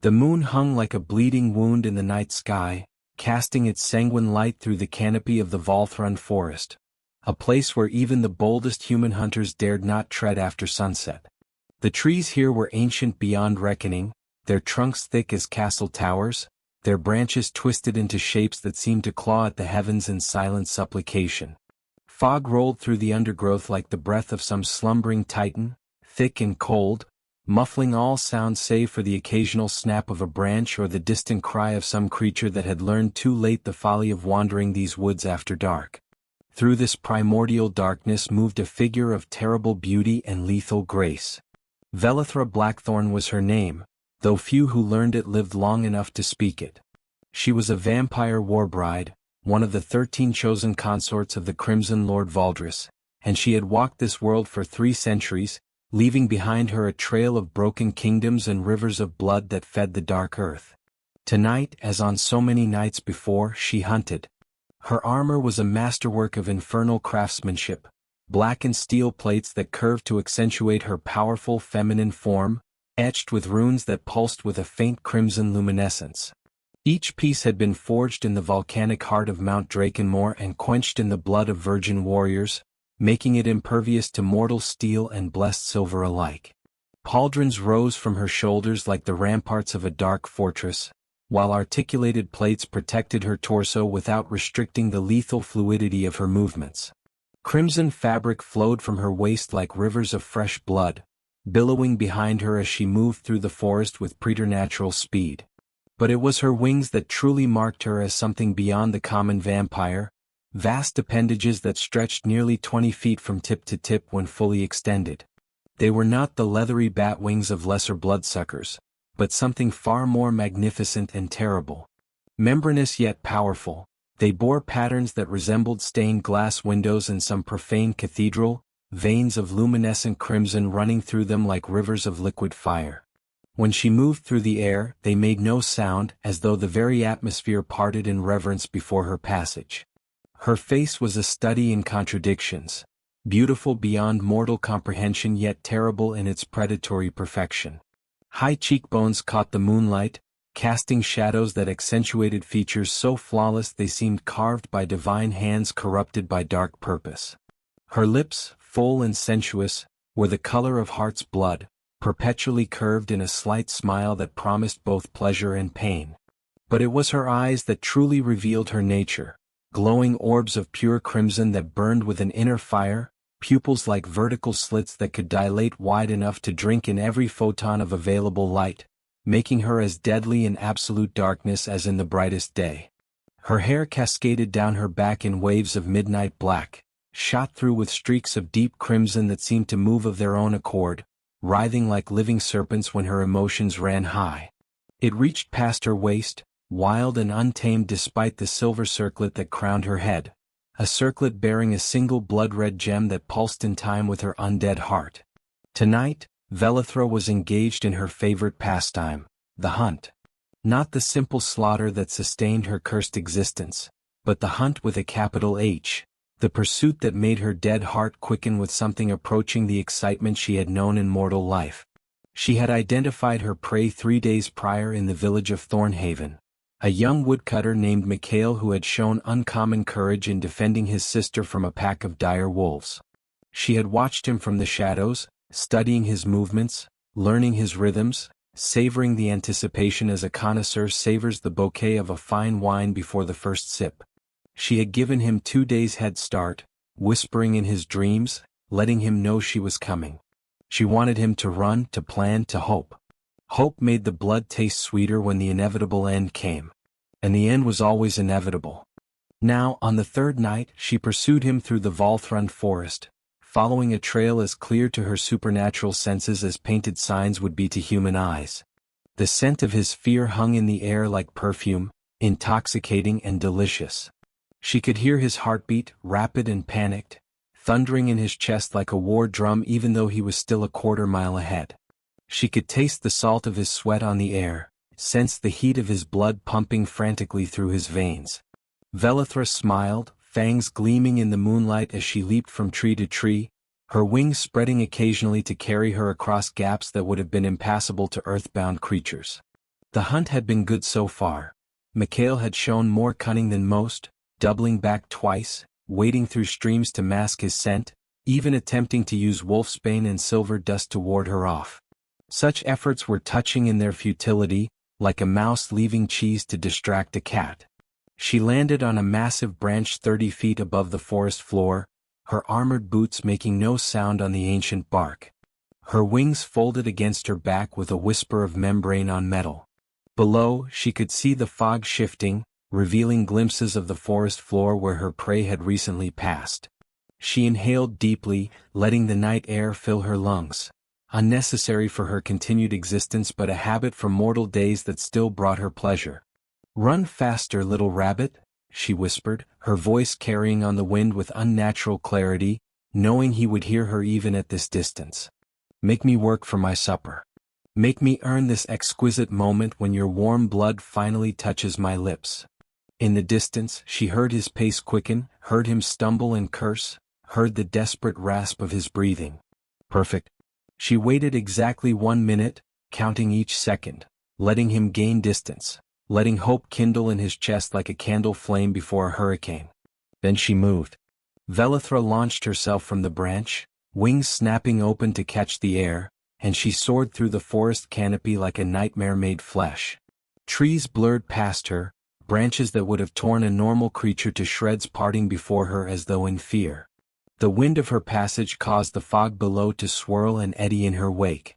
The moon hung like a bleeding wound in the night sky, casting its sanguine light through the canopy of the Volthrun forest, a place where even the boldest human hunters dared not tread after sunset. The trees here were ancient beyond reckoning, their trunks thick as castle towers, their branches twisted into shapes that seemed to claw at the heavens in silent supplication. Fog rolled through the undergrowth like the breath of some slumbering titan, thick and cold, muffling all sound save for the occasional snap of a branch or the distant cry of some creature that had learned too late the folly of wandering these woods after dark. Through this primordial darkness moved a figure of terrible beauty and lethal grace. Velithra Blackthorn was her name, though few who learned it lived long enough to speak it. She was a vampire warbride, one of the 13 chosen consorts of the Crimson Lord Valdris, and she had walked this world for 3 centuries, leaving behind her a trail of broken kingdoms and rivers of blood that fed the dark earth. Tonight, as on so many nights before, she hunted. Her armor was a masterwork of infernal craftsmanship, blackened steel plates that curved to accentuate her powerful feminine form, etched with runes that pulsed with a faint crimson luminescence. Each piece had been forged in the volcanic heart of Mount Drakenmore and quenched in the blood of virgin warriors, making it impervious to mortal steel and blessed silver alike. Pauldrons rose from her shoulders like the ramparts of a dark fortress, while articulated plates protected her torso without restricting the lethal fluidity of her movements. Crimson fabric flowed from her waist like rivers of fresh blood, billowing behind her as she moved through the forest with preternatural speed. But it was her wings that truly marked her as something beyond the common vampire, vast appendages that stretched nearly 20 feet from tip to tip when fully extended. They were not the leathery bat wings of lesser bloodsuckers, but something far more magnificent and terrible. Membranous yet powerful, they bore patterns that resembled stained glass windows in some profane cathedral, veins of luminescent crimson running through them like rivers of liquid fire. When she moved through the air, they made no sound, as though the very atmosphere parted in reverence before her passage. Her face was a study in contradictions, beautiful beyond mortal comprehension yet terrible in its predatory perfection. High cheekbones caught the moonlight, casting shadows that accentuated features so flawless they seemed carved by divine hands corrupted by dark purpose. Her lips, full and sensuous, were the color of heart's blood, perpetually curved in a slight smile that promised both pleasure and pain. But it was her eyes that truly revealed her nature, glowing orbs of pure crimson that burned with an inner fire, pupils like vertical slits that could dilate wide enough to drink in every photon of available light, making her as deadly in absolute darkness as in the brightest day. Her hair cascaded down her back in waves of midnight black, shot through with streaks of deep crimson that seemed to move of their own accord, writhing like living serpents when her emotions ran high. It reached past her waist, wild and untamed despite the silver circlet that crowned her head, a circlet bearing a single blood-red gem that pulsed in time with her undead heart. Tonight, Velithra was engaged in her favorite pastime, the hunt. Not the simple slaughter that sustained her cursed existence, but the hunt with a capital H, the pursuit that made her dead heart quicken with something approaching the excitement she had known in mortal life. She had identified her prey 3 days prior in the village of Thornhaven, a young woodcutter named Mikhail who had shown uncommon courage in defending his sister from a pack of dire wolves. She had watched him from the shadows, studying his movements, learning his rhythms, savoring the anticipation as a connoisseur savors the bouquet of a fine wine before the first sip. She had given him 2 days' head start, whispering in his dreams, letting him know she was coming. She wanted him to run, to plan, to hope. Hope made the blood taste sweeter when the inevitable end came. And the end was always inevitable. Now, on the 3rd night, she pursued him through the Volthrun forest, following a trail as clear to her supernatural senses as painted signs would be to human eyes. The scent of his fear hung in the air like perfume, intoxicating and delicious. She could hear his heartbeat, rapid and panicked, thundering in his chest like a war drum even though he was still a quarter mile ahead. She could taste the salt of his sweat on the air, sense the heat of his blood pumping frantically through his veins. Velithra smiled, fangs gleaming in the moonlight as she leaped from tree to tree, her wings spreading occasionally to carry her across gaps that would have been impassable to earthbound creatures. The hunt had been good so far. Mikhail had shown more cunning than most, doubling back twice, wading through streams to mask his scent, even attempting to use wolfsbane and silver dust to ward her off. Such efforts were touching in their futility, like a mouse leaving cheese to distract a cat. She landed on a massive branch 30 feet above the forest floor, her armored boots making no sound on the ancient bark. Her wings folded against her back with a whisper of membrane on metal. Below, she could see the fog shifting, revealing glimpses of the forest floor where her prey had recently passed. She inhaled deeply, letting the night air fill her lungs. Unnecessary for her continued existence but a habit from mortal days that still brought her pleasure. "Run faster, little rabbit," she whispered, her voice carrying on the wind with unnatural clarity, knowing he would hear her even at this distance. "Make me work for my supper. Make me earn this exquisite moment when your warm blood finally touches my lips." In the distance, she heard his pace quicken, heard him stumble and curse, heard the desperate rasp of his breathing. Perfect. She waited exactly 1 minute, counting each second, letting him gain distance, letting hope kindle in his chest like a candle flame before a hurricane. Then she moved. Velithra launched herself from the branch, wings snapping open to catch the air, and she soared through the forest canopy like a nightmare made flesh. Trees blurred past her, branches that would have torn a normal creature to shreds parting before her as though in fear. The wind of her passage caused the fog below to swirl and eddy in her wake.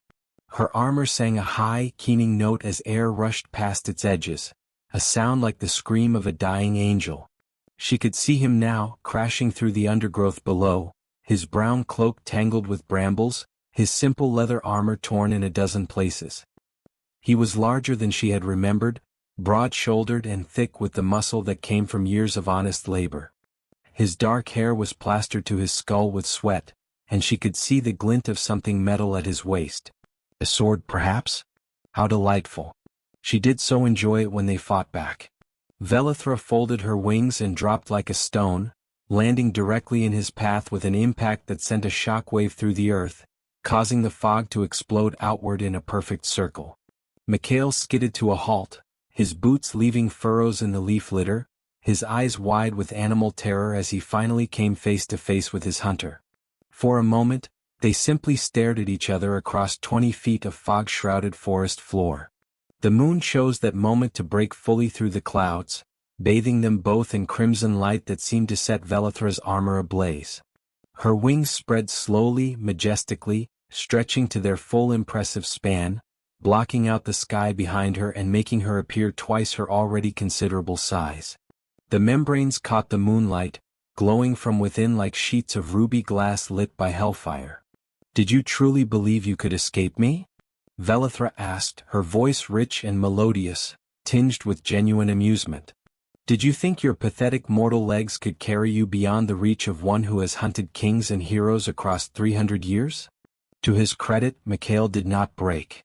Her armor sang a high, keening note as air rushed past its edges, a sound like the scream of a dying angel. She could see him now, crashing through the undergrowth below, his brown cloak tangled with brambles, his simple leather armor torn in a dozen places. He was larger than she had remembered, broad-shouldered and thick with the muscle that came from years of honest labor. His dark hair was plastered to his skull with sweat, and she could see the glint of something metal at his waist. A sword, perhaps? How delightful. She did so enjoy it when they fought back. Velithra folded her wings and dropped like a stone, landing directly in his path with an impact that sent a shockwave through the earth, causing the fog to explode outward in a perfect circle. Mikhail skidded to a halt, his boots leaving furrows in the leaf litter, his eyes wide with animal terror as he finally came face to face with his hunter. For a moment, they simply stared at each other across 20 feet of fog-shrouded forest floor. The moon chose that moment to break fully through the clouds, bathing them both in crimson light that seemed to set Velithra's armor ablaze. Her wings spread slowly, majestically, stretching to their full impressive span, blocking out the sky behind her and making her appear twice her already considerable size. The membranes caught the moonlight, glowing from within like sheets of ruby glass lit by hellfire. "Did you truly believe you could escape me?" Velithra asked, her voice rich and melodious, tinged with genuine amusement. "Did you think your pathetic mortal legs could carry you beyond the reach of one who has hunted kings and heroes across 300 years? To his credit, Mikhail did not break.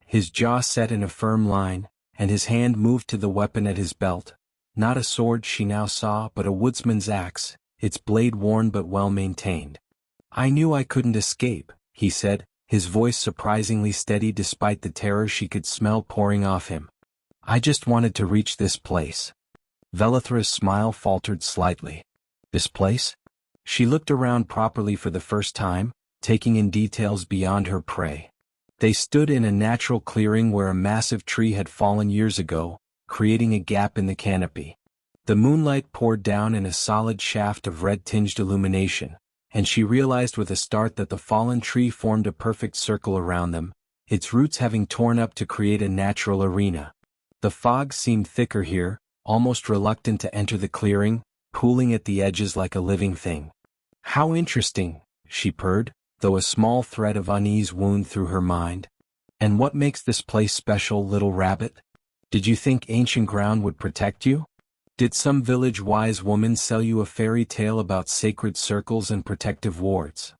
His jaw set in a firm line, and his hand moved to the weapon at his belt. Not a sword she now saw but a woodsman's axe, its blade worn but well maintained. "I knew I couldn't escape," he said, his voice surprisingly steady despite the terror she could smell pouring off him. "I just wanted to reach this place." Velithra's smile faltered slightly. "This place?" She looked around properly for the first time, taking in details beyond her prey. They stood in a natural clearing where a massive tree had fallen years ago, creating a gap in the canopy. The moonlight poured down in a solid shaft of red-tinged illumination, and she realized with a start that the fallen tree formed a perfect circle around them, its roots having torn up to create a natural arena. The fog seemed thicker here, almost reluctant to enter the clearing, pooling at the edges like a living thing. "How interesting," she purred, though a small thread of unease wound through her mind. "And what makes this place special, little rabbit? Did you think ancient ground would protect you? Did some village wise woman sell you a fairy tale about sacred circles and protective wards?"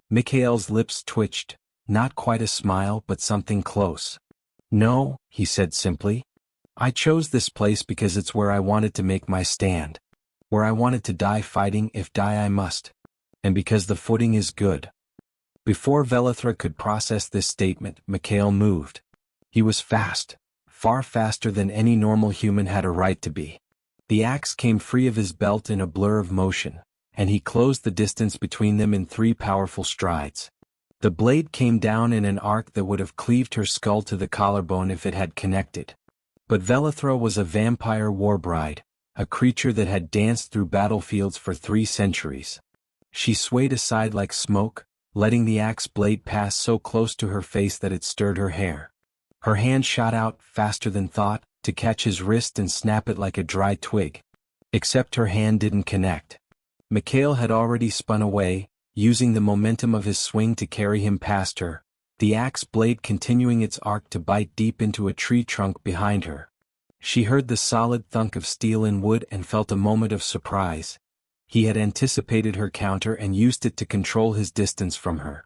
Mikhail's lips twitched, not quite a smile but something close. "No," he said simply. "I chose this place because it's where I wanted to make my stand. Where I wanted to die fighting if die I must. And because the footing is good." Before Velithra could process this statement, Mikhail moved. He was fast far faster than any normal human had a right to be. The axe came free of his belt in a blur of motion, and he closed the distance between them in 3 powerful strides. The blade came down in an arc that would have cleaved her skull to the collarbone if it had connected. But Velithra was a vampire warbride, a creature that had danced through battlefields for 3 centuries. She swayed aside like smoke, letting the axe blade pass so close to her face that it stirred her hair. Her hand shot out, faster than thought, to catch his wrist and snap it like a dry twig. Except her hand didn't connect. Mikhail had already spun away, using the momentum of his swing to carry him past her, the axe blade continuing its arc to bite deep into a tree trunk behind her. She heard the solid thunk of steel in wood and felt a moment of surprise. He had anticipated her counter and used it to control his distance from her.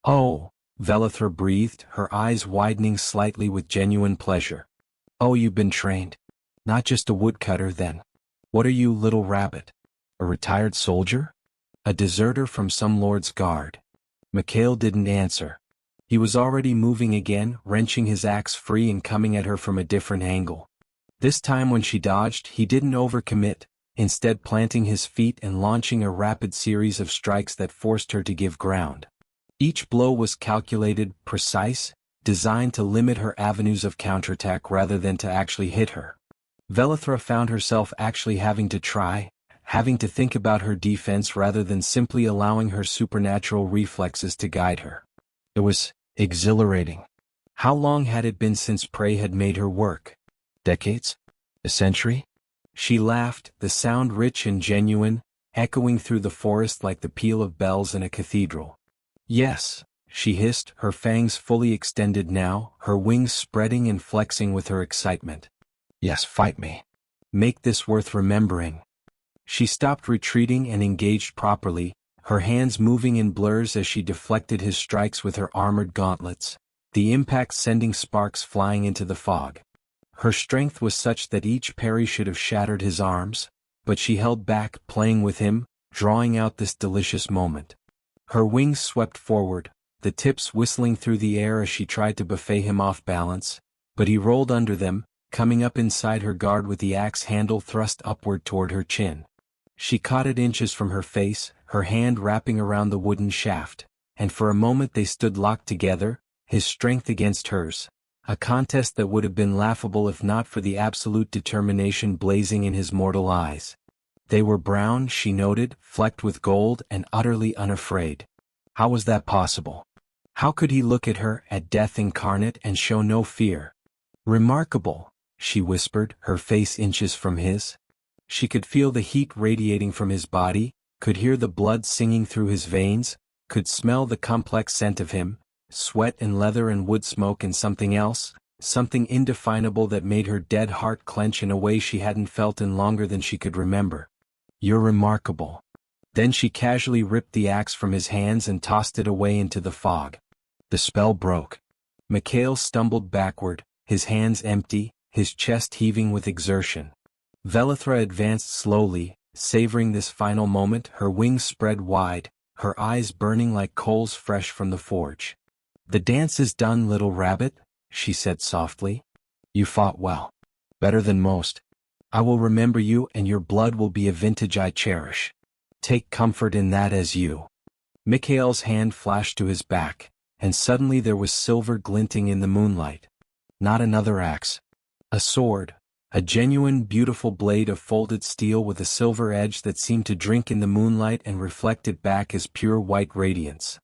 "Oh," Velithra breathed, her eyes widening slightly with genuine pleasure. "Oh, you've been trained. Not just a woodcutter then. What are you, little rabbit? A retired soldier? A deserter from some lord's guard?" Mikhail didn't answer. He was already moving again, wrenching his axe free and coming at her from a different angle. This time when she dodged, he didn't overcommit, instead planting his feet and launching a rapid series of strikes that forced her to give ground. Each blow was calculated, precise, designed to limit her avenues of counterattack rather than to actually hit her. Velithra found herself actually having to try, having to think about her defense rather than simply allowing her supernatural reflexes to guide her. It was exhilarating. How long had it been since prey had made her work? Decades? A century? She laughed, the sound rich and genuine, echoing through the forest like the peal of bells in a cathedral. "Yes," she hissed, her fangs fully extended now, her wings spreading and flexing with her excitement. "Yes, fight me. Make this worth remembering." She stopped retreating and engaged properly, her hands moving in blurs as she deflected his strikes with her armored gauntlets, the impact sending sparks flying into the fog. Her strength was such that each parry should have shattered his arms, but she held back, playing with him, drawing out this delicious moment. Her wings swept forward, the tips whistling through the air as she tried to buffet him off balance, but he rolled under them, coming up inside her guard with the axe handle thrust upward toward her chin. She caught it inches from her face, her hand wrapping around the wooden shaft, and for a moment they stood locked together, his strength against hers. A contest that would have been laughable if not for the absolute determination blazing in his mortal eyes. They were brown, she noted, flecked with gold and utterly unafraid. How was that possible? How could he look at her, at death incarnate, and show no fear? "Remarkable," she whispered, her face inches from his. She could feel the heat radiating from his body, could hear the blood singing through his veins, could smell the complex scent of him, sweat and leather and wood smoke and something else, something indefinable that made her dead heart clench in a way she hadn't felt in longer than she could remember. "You're remarkable." Then she casually ripped the axe from his hands and tossed it away into the fog. The spell broke. Mikhail stumbled backward, his hands empty, his chest heaving with exertion. Velithra advanced slowly, savoring this final moment, her wings spread wide, her eyes burning like coals fresh from the forge. "The dance is done, little rabbit," she said softly. "You fought well. Better than most. I will remember you and your blood will be a vintage I cherish. Take comfort in that as you." Mikhail's hand flashed to his back, and suddenly there was silver glinting in the moonlight. Not another axe. A sword, a genuine beautiful blade of folded steel with a silver edge that seemed to drink in the moonlight and reflect it back as pure white radiance.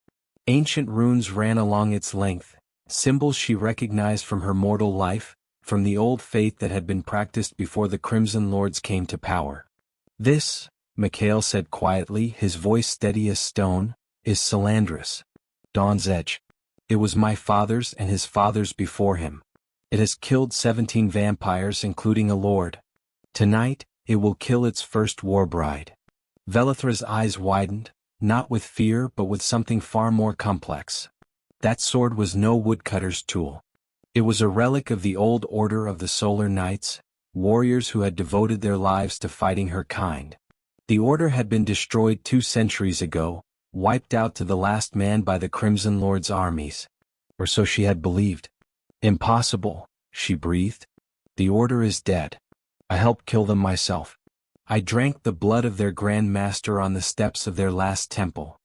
Ancient runes ran along its length, symbols she recognized from her mortal life, from the old faith that had been practiced before the Crimson Lords came to power. "This," Mikhail said quietly, his voice steady as stone, "is Salandris. Dawn's Edge. It was my father's and his father's before him. It has killed 17 vampires including a lord. Tonight, it will kill its first warbride." Velithra's eyes widened, not with fear but with something far more complex. That sword was no woodcutter's tool. It was a relic of the old order of the Solar Knights, warriors who had devoted their lives to fighting her kind. The order had been destroyed 2 centuries ago, wiped out to the last man by the Crimson Lord's armies. Or so she had believed. "Impossible," she breathed. The Order is dead. I helped kill them myself. I drank the blood of their Grand Master on the steps of their last temple.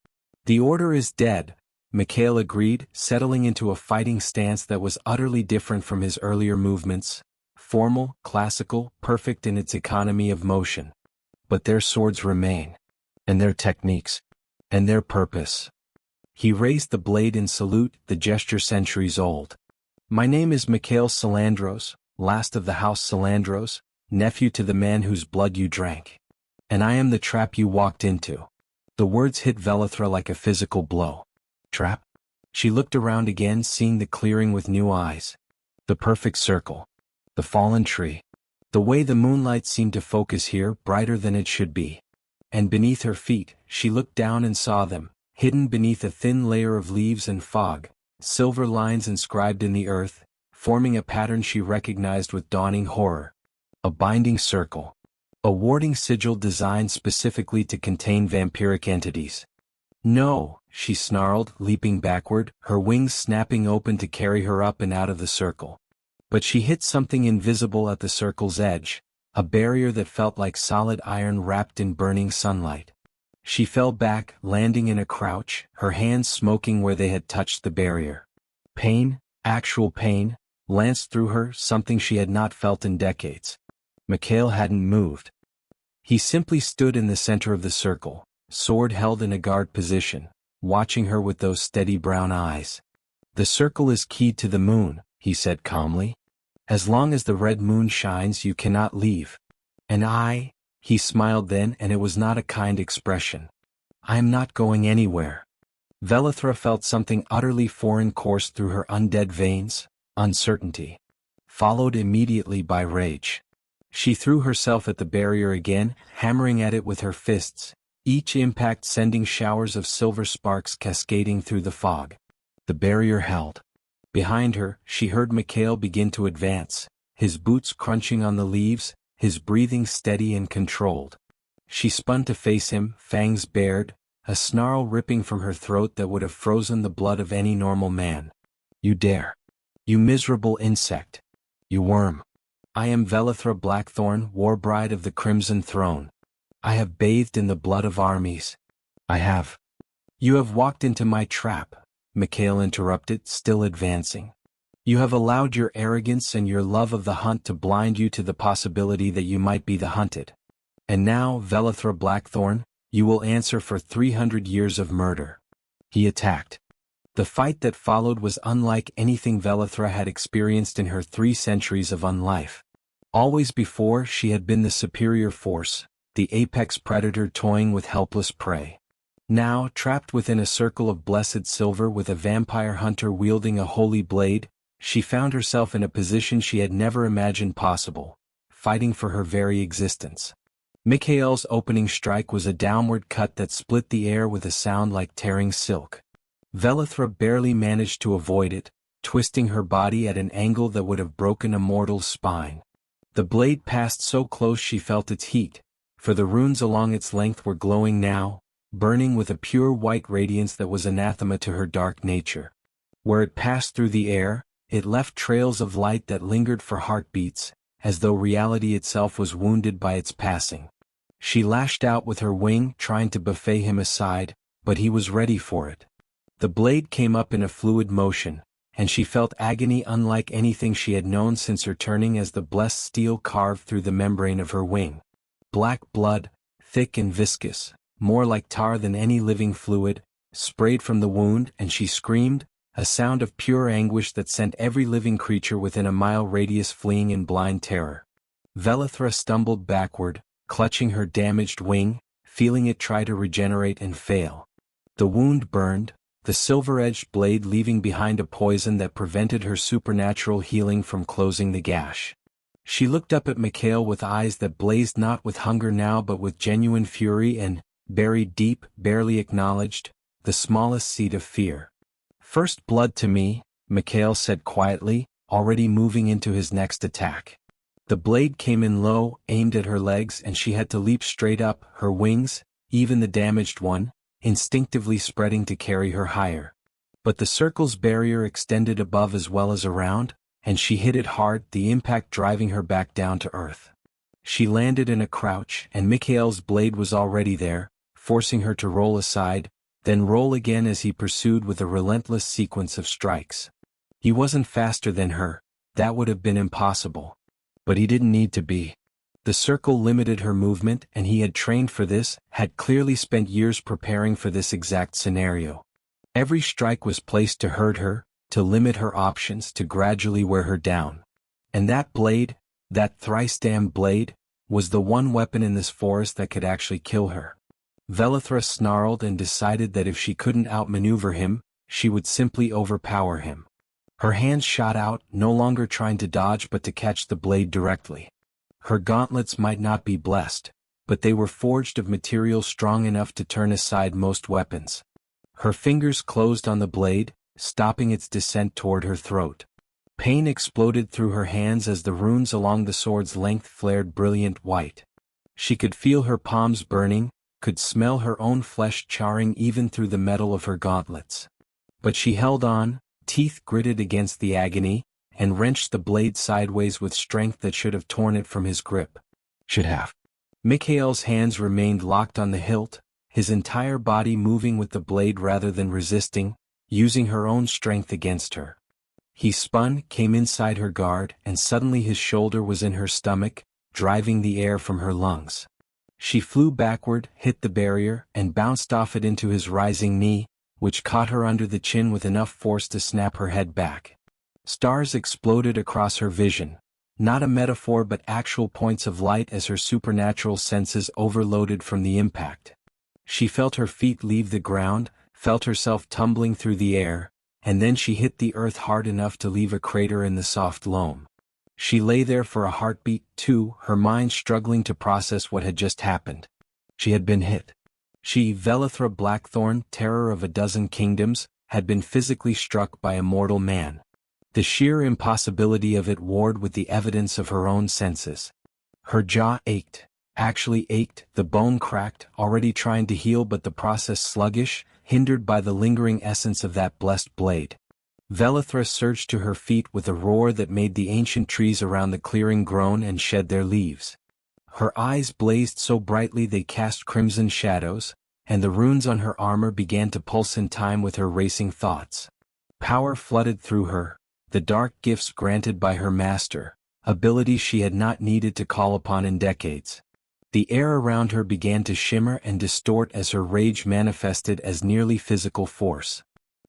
The Order is dead, Mikhail agreed, settling into a fighting stance that was utterly different from his earlier movements, formal, classical, perfect in its economy of motion. But their swords remain. And their techniques. And their purpose. He raised the blade in salute, the gesture centuries old. My name is Mikhail Salandros, last of the House Salandros, nephew to the man whose blood you drank. And I am the trap you walked into. The words hit Velithra like a physical blow. Trap? She looked around again, seeing the clearing with new eyes. The perfect circle. The fallen tree. The way the moonlight seemed to focus here, brighter than it should be. And beneath her feet, she looked down and saw them, hidden beneath a thin layer of leaves and fog, silver lines inscribed in the earth, forming a pattern she recognized with dawning horror. A binding circle. A warding sigil designed specifically to contain vampiric entities. No, she snarled, leaping backward, her wings snapping open to carry her up and out of the circle. But she hit something invisible at the circle's edge, a barrier that felt like solid iron wrapped in burning sunlight. She fell back, landing in a crouch, her hands smoking where they had touched the barrier. Pain, actual pain, lanced through her, something she had not felt in decades. Mikhail hadn't moved. He simply stood in the center of the circle, sword held in a guard position, watching her with those steady brown eyes. The circle is keyed to the moon, he said calmly. As long as the red moon shines, you cannot leave. And he smiled then, and it was not a kind expression. I am not going anywhere. Velithra felt something utterly foreign course through her undead veins, uncertainty. Followed immediately by rage. She threw herself at the barrier again, hammering at it with her fists, each impact sending showers of silver sparks cascading through the fog. The barrier held. Behind her, she heard Mikhail begin to advance, his boots crunching on the leaves, his breathing steady and controlled. She spun to face him, fangs bared, a snarl ripping from her throat that would have frozen the blood of any normal man. You dare. You miserable insect. You worm. I am Velithra Blackthorn, warbride of the Crimson Throne. I have bathed in the blood of armies. I have. You have walked into my trap, Mikhail interrupted, still advancing. You have allowed your arrogance and your love of the hunt to blind you to the possibility that you might be the hunted. And now, Velithra Blackthorn, you will answer for 300 years of murder. He attacked. The fight that followed was unlike anything Velithra had experienced in her 3 centuries of unlife. Always before, she had been the superior force, the apex predator toying with helpless prey. Now, trapped within a circle of blessed silver with a vampire hunter wielding a holy blade, she found herself in a position she had never imagined possible, fighting for her very existence. Mikhail's opening strike was a downward cut that split the air with a sound like tearing silk. Velithra barely managed to avoid it, twisting her body at an angle that would have broken a mortal's spine. The blade passed so close she felt its heat, for the runes along its length were glowing now, burning with a pure white radiance that was anathema to her dark nature. Where it passed through the air, it left trails of light that lingered for heartbeats, as though reality itself was wounded by its passing. She lashed out with her wing, trying to buffet him aside, but he was ready for it. The blade came up in a fluid motion, and she felt agony unlike anything she had known since her turning as the blessed steel carved through the membrane of her wing. Black blood, thick and viscous, more like tar than any living fluid, sprayed from the wound, and she screamed, a sound of pure anguish that sent every living creature within a mile radius fleeing in blind terror. Velithra stumbled backward, clutching her damaged wing, feeling it try to regenerate and fail. The wound burned, the silver-edged blade leaving behind a poison that prevented her supernatural healing from closing the gash. She looked up at Mikhail with eyes that blazed not with hunger now but with genuine fury and, buried deep, barely acknowledged, the smallest seed of fear. First blood to me, Mikhail said quietly, already moving into his next attack. The blade came in low, aimed at her legs, and she had to leap straight up, her wings, even the damaged one, instinctively spreading to carry her higher. But the circle's barrier extended above as well as around, and she hit it hard, the impact driving her back down to earth. She landed in a crouch, and Mikhail's blade was already there, forcing her to roll aside, then roll again as he pursued with a relentless sequence of strikes. He wasn't faster than her, that would have been impossible. But he didn't need to be. The circle limited her movement, and he had trained for this, had clearly spent years preparing for this exact scenario. Every strike was placed to hurt her, to limit her options, to gradually wear her down. And that blade, that thrice-damned blade, was the one weapon in this forest that could actually kill her. Velithra snarled and decided that if she couldn't outmaneuver him, she would simply overpower him. Her hands shot out, no longer trying to dodge but to catch the blade directly. Her gauntlets might not be blessed, but they were forged of material strong enough to turn aside most weapons. Her fingers closed on the blade, stopping its descent toward her throat. Pain exploded through her hands as the runes along the sword's length flared brilliant white. She could feel her palms burning, could smell her own flesh charring even through the metal of her gauntlets. But she held on, teeth gritted against the agony, and wrenched the blade sideways with strength that should have torn it from his grip. Should have. Mikhail's hands remained locked on the hilt, his entire body moving with the blade rather than resisting, using her own strength against her. He spun, came inside her guard, and suddenly his shoulder was in her stomach, driving the air from her lungs. She flew backward, hit the barrier, and bounced off it into his rising knee, which caught her under the chin with enough force to snap her head back. Stars exploded across her vision, not a metaphor but actual points of light as her supernatural senses overloaded from the impact. She felt her feet leave the ground, felt herself tumbling through the air, and then she hit the earth hard enough to leave a crater in the soft loam. She lay there for a heartbeat, too, her mind struggling to process what had just happened. She had been hit. She, Velithra Blackthorn, terror of a dozen kingdoms, had been physically struck by a mortal man. The sheer impossibility of it warred with the evidence of her own senses. Her jaw ached, actually ached, the bone cracked, already trying to heal but the process sluggish, hindered by the lingering essence of that blessed blade. Velithra surged to her feet with a roar that made the ancient trees around the clearing groan and shed their leaves. Her eyes blazed so brightly they cast crimson shadows, and the runes on her armor began to pulse in time with her racing thoughts. Power flooded through her, the dark gifts granted by her master, abilities she had not needed to call upon in decades. The air around her began to shimmer and distort as her rage manifested as nearly physical force.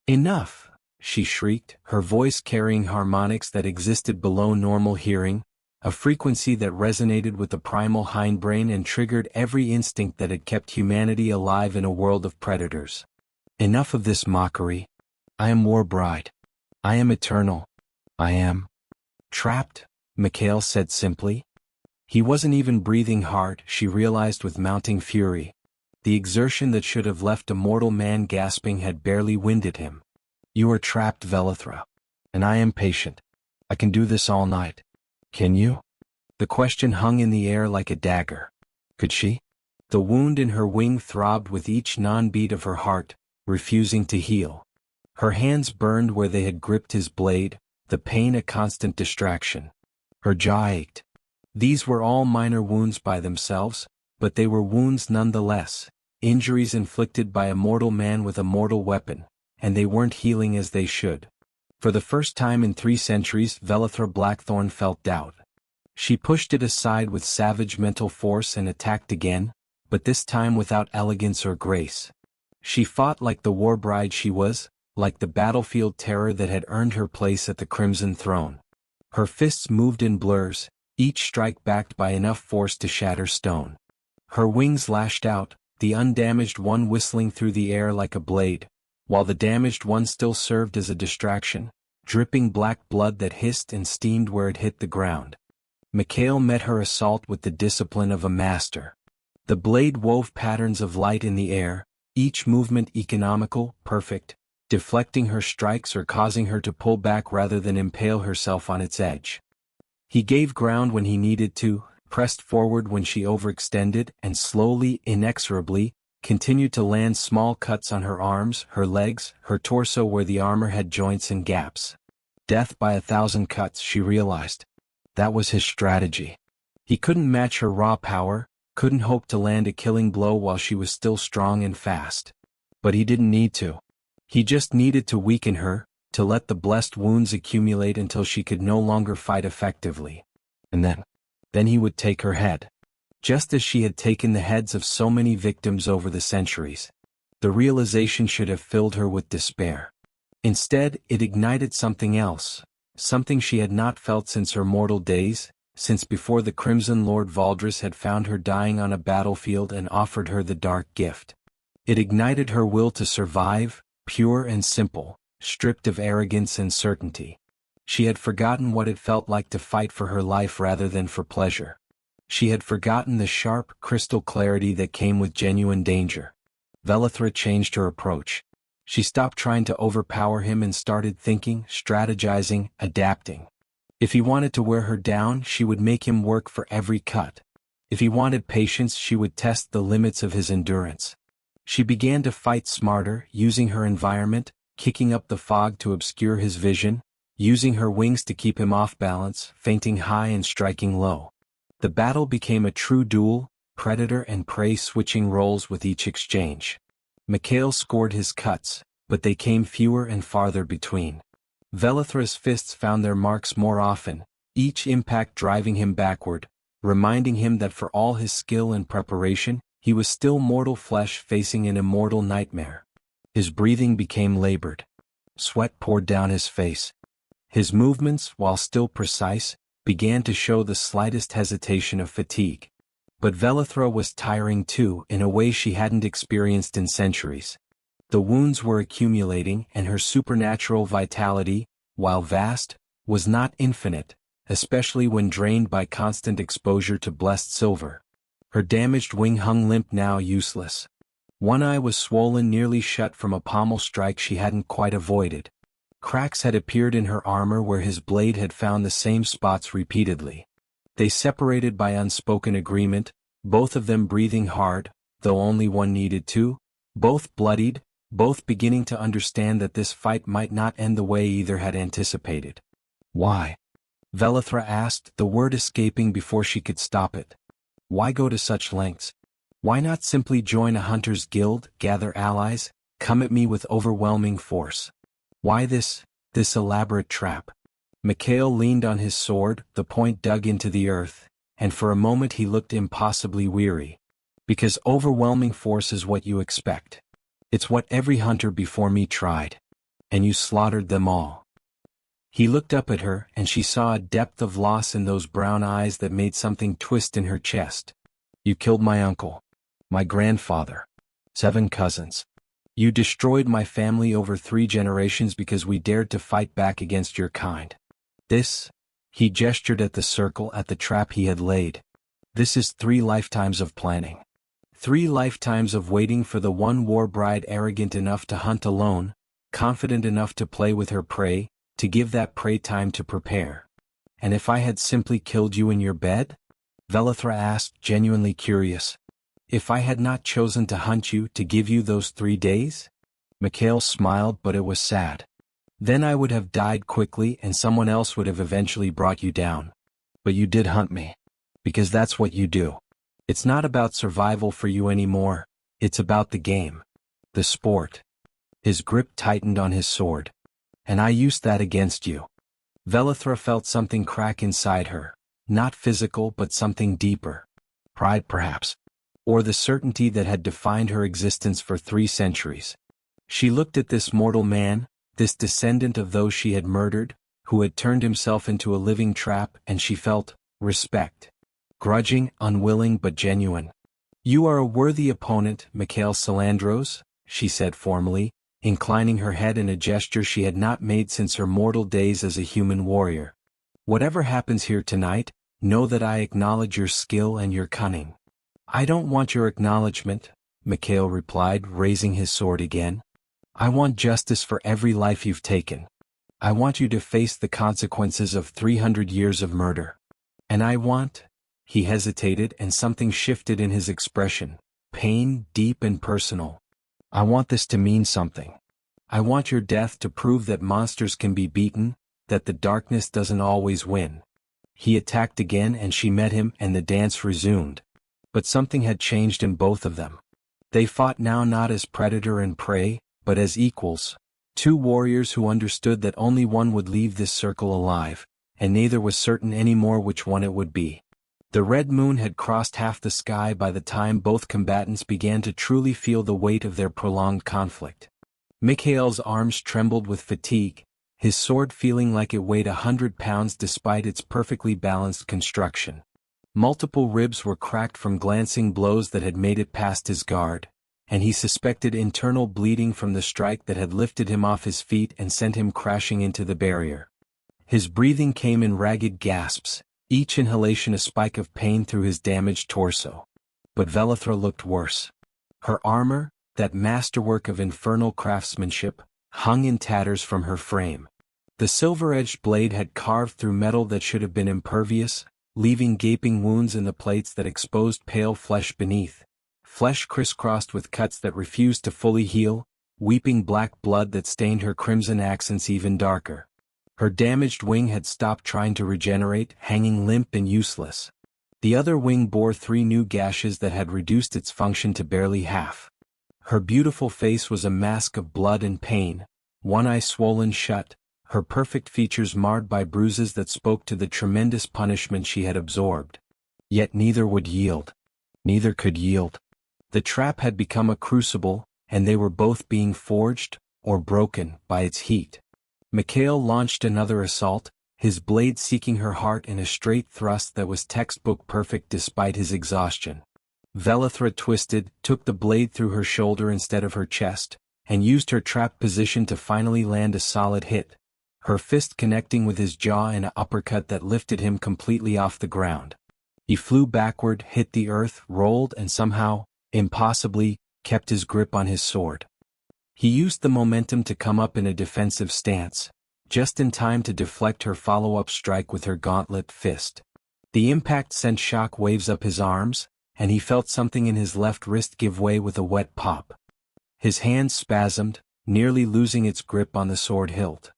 "Enough!" she shrieked, her voice carrying harmonics that existed below normal hearing, a frequency that resonated with the primal hindbrain and triggered every instinct that had kept humanity alive in a world of predators. "Enough of this mockery. I am warbride. I am eternal. I am trapped," Mikhail said simply. He wasn't even breathing hard, she realized with mounting fury. The exertion that should have left a mortal man gasping had barely winded him. "You are trapped, Velithra. And I am patient. I can do this all night. Can you?" The question hung in the air like a dagger. Could she? The wound in her wing throbbed with each non-beat of her heart, refusing to heal. Her hands burned where they had gripped his blade, the pain a constant distraction. Her jaw ached. These were all minor wounds by themselves, but they were wounds nonetheless, injuries inflicted by a mortal man with a mortal weapon, and they weren't healing as they should. For the first time in 3 centuries, Velithra Blackthorn felt doubt. She pushed it aside with savage mental force and attacked again, but this time without elegance or grace. She fought like the warbride she was, like the battlefield terror that had earned her place at the Crimson Throne. Her fists moved in blurs, each strike backed by enough force to shatter stone. Her wings lashed out, the undamaged one whistling through the air like a blade, while the damaged one still served as a distraction, dripping black blood that hissed and steamed where it hit the ground. Mikhail met her assault with the discipline of a master. The blade wove patterns of light in the air, each movement economical, perfect, deflecting her strikes or causing her to pull back rather than impale herself on its edge. He gave ground when he needed to, pressed forward when she overextended, and slowly, inexorably, continued to land small cuts on her arms, her legs, her torso where the armor had joints and gaps. Death by 1,000 cuts, she realized. That was his strategy. He couldn't match her raw power, couldn't hope to land a killing blow while she was still strong and fast. But he didn't need to. He just needed to weaken her, to let the blessed wounds accumulate until she could no longer fight effectively. And then he would take her head. Just as she had taken the heads of so many victims over the centuries. The realization should have filled her with despair. Instead, it ignited something else, something she had not felt since her mortal days, since before the Crimson Lord Valdris had found her dying on a battlefield and offered her the dark gift. It ignited her will to survive, pure and simple, stripped of arrogance and certainty. She had forgotten what it felt like to fight for her life rather than for pleasure. She had forgotten the sharp, crystal clarity that came with genuine danger. Velithra changed her approach. She stopped trying to overpower him and started thinking, strategizing, adapting. If he wanted to wear her down, she would make him work for every cut. If he wanted patience, she would test the limits of his endurance. She began to fight smarter, using her environment, kicking up the fog to obscure his vision, using her wings to keep him off balance, feinting high and striking low. The battle became a true duel, predator and prey switching roles with each exchange. Mikhail scored his cuts, but they came fewer and farther between. Velithra's fists found their marks more often, each impact driving him backward, reminding him that for all his skill and preparation, he was still mortal flesh facing an immortal nightmare. His breathing became labored. Sweat poured down his face. His movements, while still precise, began to show the slightest hesitation of fatigue. But Velithra was tiring too, in a way she hadn't experienced in centuries. The wounds were accumulating, and her supernatural vitality, while vast, was not infinite, especially when drained by constant exposure to blessed silver. Her damaged wing hung limp, now useless. One eye was swollen nearly shut from a pommel strike she hadn't quite avoided. Cracks had appeared in her armor where his blade had found the same spots repeatedly. They separated by unspoken agreement, both of them breathing hard, though only one needed to, both bloodied, both beginning to understand that this fight might not end the way either had anticipated. Why? Velithra asked, the word escaping before she could stop it. Why go to such lengths? Why not simply join a hunter's guild, gather allies, come at me with overwhelming force? Why this elaborate trap? Mikhail leaned on his sword, the point dug into the earth, and for a moment he looked impossibly weary. Because overwhelming force is what you expect. It's what every hunter before me tried. And you slaughtered them all. He looked up at her, and she saw a depth of loss in those brown eyes that made something twist in her chest. You killed my uncle. My grandfather. 7 cousins. You destroyed my family over 3 generations because we dared to fight back against your kind. This, he gestured at the circle, at the trap he had laid. This is 3 lifetimes of planning. 3 lifetimes of waiting for the one warbride arrogant enough to hunt alone, confident enough to play with her prey, to give that prey time to prepare. And if I had simply killed you in your bed? Velithra asked, genuinely curious. If I had not chosen to hunt you, to give you those 3 days? Mikhail smiled, but it was sad. Then I would have died quickly and someone else would have eventually brought you down. But you did hunt me. Because that's what you do. It's not about survival for you anymore, it's about the game. The sport. His grip tightened on his sword. And I used that against you. Velithra felt something crack inside her, not physical but something deeper. Pride perhaps. Or the certainty that had defined her existence for 3 centuries. She looked at this mortal man, this descendant of those she had murdered, who had turned himself into a living trap, and she felt respect. Grudging, unwilling but genuine. You are a worthy opponent, Mikhail Salandros, she said formally, inclining her head in a gesture she had not made since her mortal days as a human warrior. Whatever happens here tonight, know that I acknowledge your skill and your cunning. I don't want your acknowledgement, Mikhail replied, raising his sword again. I want justice for every life you've taken. I want you to face the consequences of 300 years of murder. And I want... He hesitated and something shifted in his expression, pain, deep and personal. I want this to mean something. I want your death to prove that monsters can be beaten, that the darkness doesn't always win. He attacked again and she met him and the dance resumed. But something had changed in both of them. They fought now not as predator and prey, but as equals. Two warriors who understood that only one would leave this circle alive, and neither was certain anymore which one it would be. The red moon had crossed half the sky by the time both combatants began to truly feel the weight of their prolonged conflict. Mikhail's arms trembled with fatigue, his sword feeling like it weighed 100 pounds despite its perfectly balanced construction. Multiple ribs were cracked from glancing blows that had made it past his guard, and he suspected internal bleeding from the strike that had lifted him off his feet and sent him crashing into the barrier. His breathing came in ragged gasps, each inhalation a spike of pain through his damaged torso. But Velithra looked worse. Her armor, that masterwork of infernal craftsmanship, hung in tatters from her frame. The silver-edged blade had carved through metal that should have been impervious, leaving gaping wounds in the plates that exposed pale flesh beneath, flesh crisscrossed with cuts that refused to fully heal, weeping black blood that stained her crimson accents even darker. Her damaged wing had stopped trying to regenerate, hanging limp and useless. The other wing bore 3 new gashes that had reduced its function to barely half. Her beautiful face was a mask of blood and pain, one eye swollen shut, her perfect features marred by bruises that spoke to the tremendous punishment she had absorbed. Yet neither would yield. Neither could yield. The trap had become a crucible, and they were both being forged, or broken, by its heat. Mikhail launched another assault, his blade seeking her heart in a straight thrust that was textbook perfect despite his exhaustion. Velithra twisted, took the blade through her shoulder instead of her chest, and used her trapped position to finally land a solid hit, her fist connecting with his jaw in an uppercut that lifted him completely off the ground. He flew backward, hit the earth, rolled and somehow, impossibly, kept his grip on his sword. He used the momentum to come up in a defensive stance, just in time to deflect her follow-up strike with her gauntlet fist. The impact sent shock waves up his arms, and he felt something in his left wrist give way with a wet pop. His hand spasmed, nearly losing its grip on the sword hilt.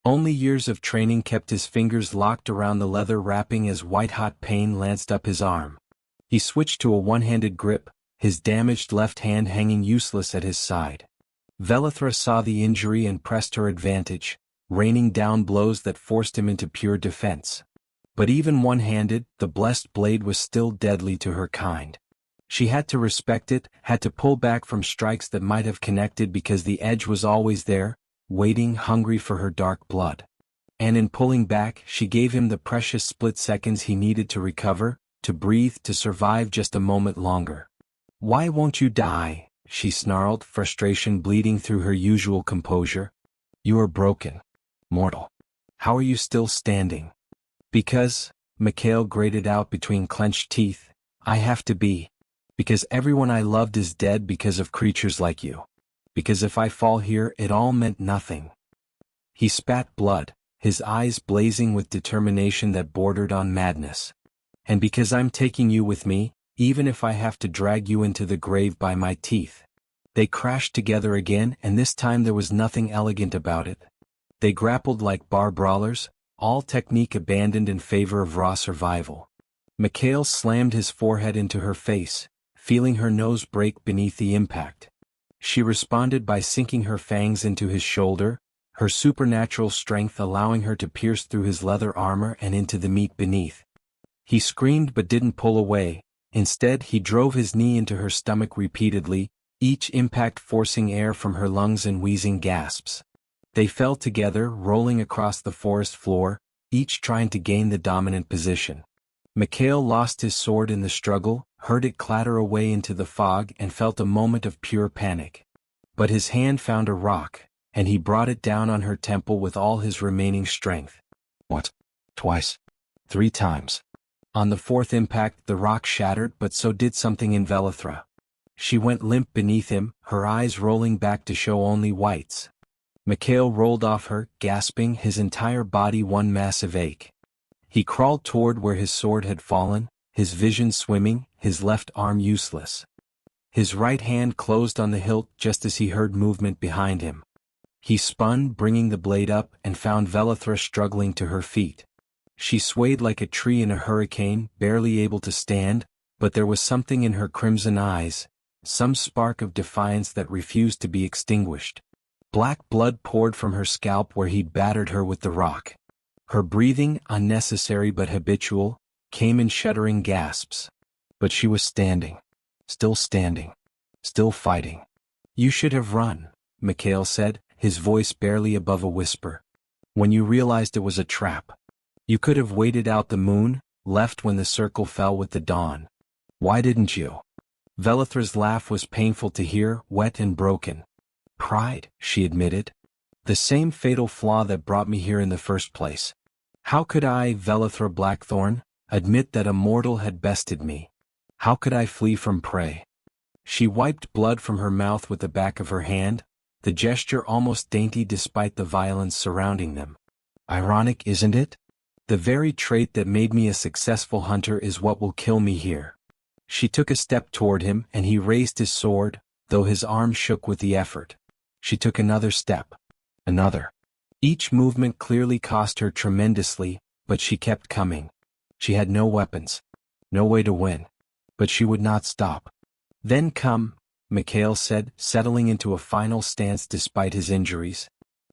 Only years of training kept his fingers locked around the leather wrapping as white-hot pain lanced up his arm. He switched to a one-handed grip, his damaged left hand hanging useless at his side. Velithra saw the injury and pressed her advantage, raining down blows that forced him into pure defense. But even one-handed, the blessed blade was still deadly to her kind. She had to respect it, had to pull back from strikes that might have connected because the edge was always there, waiting hungry for her dark blood. And in pulling back, she gave him the precious split seconds he needed to recover, to breathe, to survive just a moment longer. "Why won't you die?" she snarled, frustration bleeding through her usual composure. "You are broken. Mortal. How are you still standing?" "Because," Mikhail grated out between clenched teeth, "I have to be. Because everyone I loved is dead because of creatures like you. Because if I fall here it all meant nothing." He spat blood, his eyes blazing with determination that bordered on madness. "And because I'm taking you with me, even if I have to drag you into the grave by my teeth." They crashed together again, and this time there was nothing elegant about it. They grappled like bar brawlers, all technique abandoned in favor of raw survival. Mikhail slammed his forehead into her face, feeling her nose break beneath the impact. She responded by sinking her fangs into his shoulder, her supernatural strength allowing her to pierce through his leather armor and into the meat beneath. He screamed but didn't pull away. Instead, he drove his knee into her stomach repeatedly, each impact forcing air from her lungs in wheezing gasps. They fell together, rolling across the forest floor, each trying to gain the dominant position. Mikhail lost his sword in the struggle, heard it clatter away into the fog and felt a moment of pure panic. But his hand found a rock, and he brought it down on her temple with all his remaining strength. What? Twice? 3 times. On the 4th impact the rock shattered, but so did something in Velithra. She went limp beneath him, her eyes rolling back to show only whites. Mikhail rolled off her, gasping, his entire body one massive ache. He crawled toward where his sword had fallen, his vision swimming, his left arm useless. His right hand closed on the hilt just as he heard movement behind him. He spun, bringing the blade up, and found Velithra struggling to her feet. She swayed like a tree in a hurricane, barely able to stand, but there was something in her crimson eyes, some spark of defiance that refused to be extinguished. Black blood poured from her scalp where he'd battered her with the rock. Her breathing, unnecessary but habitual, came in shuddering gasps. But she was standing. Still standing. Still fighting. "You should have run," Mikhail said, his voice barely above a whisper. "When you realized it was a trap. You could have waited out the moon, left when the circle fell with the dawn. Why didn't you?" Velithra's laugh was painful to hear, wet and broken. "Pride," she admitted. "The same fatal flaw that brought me here in the first place. How could I, Velithra Blackthorn, admit that a mortal had bested me? How could I flee from prey?" She wiped blood from her mouth with the back of her hand, the gesture almost dainty despite the violence surrounding them. "Ironic, isn't it? The very trait that made me a successful hunter is what will kill me here." She took a step toward him, and he raised his sword, though his arm shook with the effort. She took another step. Another. Each movement clearly cost her tremendously, but she kept coming. She had no weapons. No way to win. But she would not stop. "Then come," Mikhail said, settling into a final stance despite his injuries.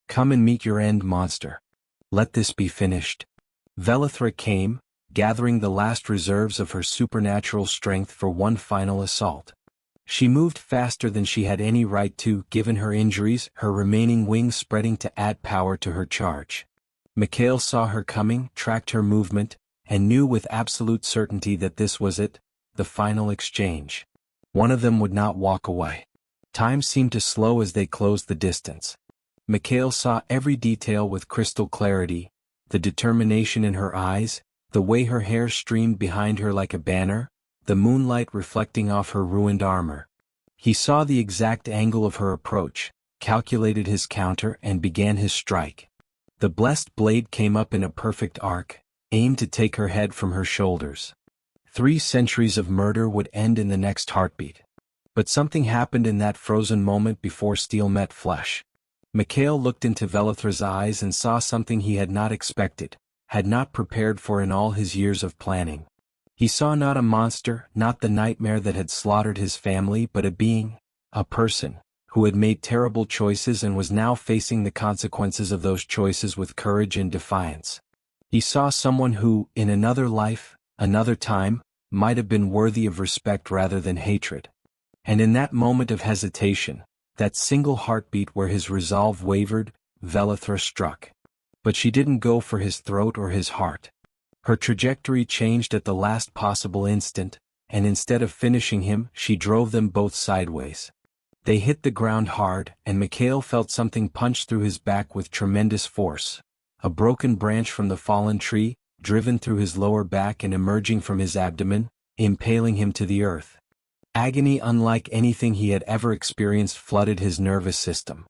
"Come and meet your end, monster. Let this be finished." Velithra came, gathering the last reserves of her supernatural strength for one final assault. She moved faster than she had any right to, given her injuries, her remaining wings spreading to add power to her charge. Mikhail saw her coming, tracked her movement, and knew with absolute certainty that this was it, the final exchange. One of them would not walk away. Time seemed to slow as they closed the distance. Mikhail saw every detail with crystal clarity, the determination in her eyes, the way her hair streamed behind her like a banner, the moonlight reflecting off her ruined armor. He saw the exact angle of her approach, calculated his counter, and began his strike. The blessed blade came up in a perfect arc, aimed to take her head from her shoulders. 3 centuries of murder would end in the next heartbeat. But something happened in that frozen moment before steel met flesh. Mikhail looked into Velithra's eyes and saw something he had not expected, had not prepared for in all his years of planning. He saw not a monster, not the nightmare that had slaughtered his family, but a being, a person, who had made terrible choices and was now facing the consequences of those choices with courage and defiance. He saw someone who, in another life, another time, might have been worthy of respect rather than hatred. And in that moment of hesitation, that single heartbeat where his resolve wavered, Velithra struck. But she didn't go for his throat or his heart. Her trajectory changed at the last possible instant, and instead of finishing him, she drove them both sideways. They hit the ground hard, and Mikhail felt something punch through his back with tremendous force. A broken branch from the fallen tree, driven through his lower back and emerging from his abdomen, impaling him to the earth. Agony unlike anything he had ever experienced flooded his nervous system.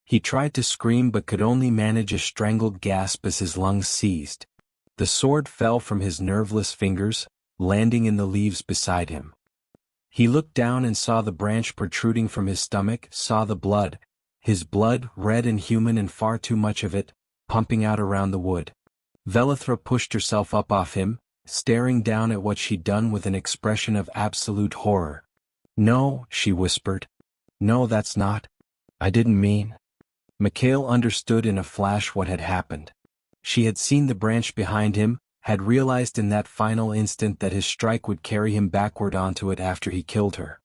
He tried to scream but could only manage a strangled gasp as his lungs seized. The sword fell from his nerveless fingers, landing in the leaves beside him. He looked down and saw the branch protruding from his stomach, saw the blood, his blood, red and human and far too much of it, pumping out around the wood. Velithra pushed herself up off him, staring down at what she'd done with an expression of absolute horror. "No," she whispered. "No, that's not. I didn't mean." Mikhail understood in a flash what had happened. She had seen the branch behind him, had realized in that final instant that his strike would carry him backward onto it after he killed her.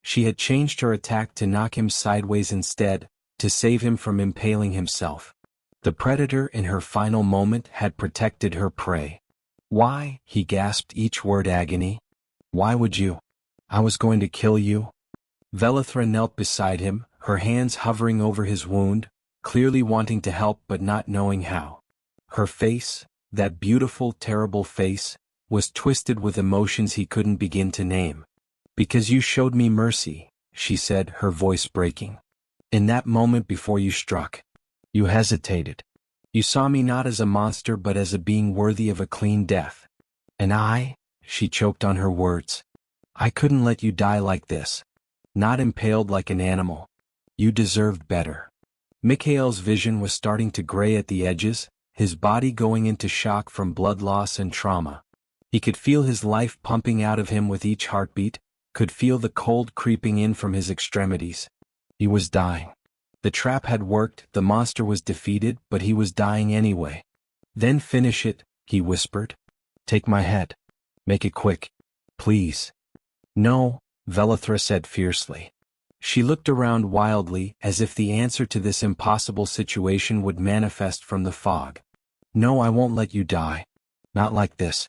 She had changed her attack to knock him sideways instead, to save him from impaling himself. The predator in her final moment had protected her prey. "Why?" he gasped, each word agony. "Why would you? I was going to kill you." Velithra knelt beside him, her hands hovering over his wound, clearly wanting to help but not knowing how. Her face, that beautiful, terrible face, was twisted with emotions he couldn't begin to name. "Because you showed me mercy," she said, her voice breaking. "In that moment before you struck. You hesitated. You saw me not as a monster but as a being worthy of a clean death. And I," she choked on her words, "I couldn't let you die like this. Not impaled like an animal. You deserved better. Mikhail's vision was starting to gray at the edges, his body going into shock from blood loss and trauma. He could feel his life pumping out of him with each heartbeat, could feel the cold creeping in from his extremities. He was dying. The trap had worked, the monster was defeated, but he was dying anyway. Then finish it, he whispered. Take my head. Make it quick. Please. No, Velithra said fiercely. She looked around wildly, as if the answer to this impossible situation would manifest from the fog. No, I won't let you die. Not like this.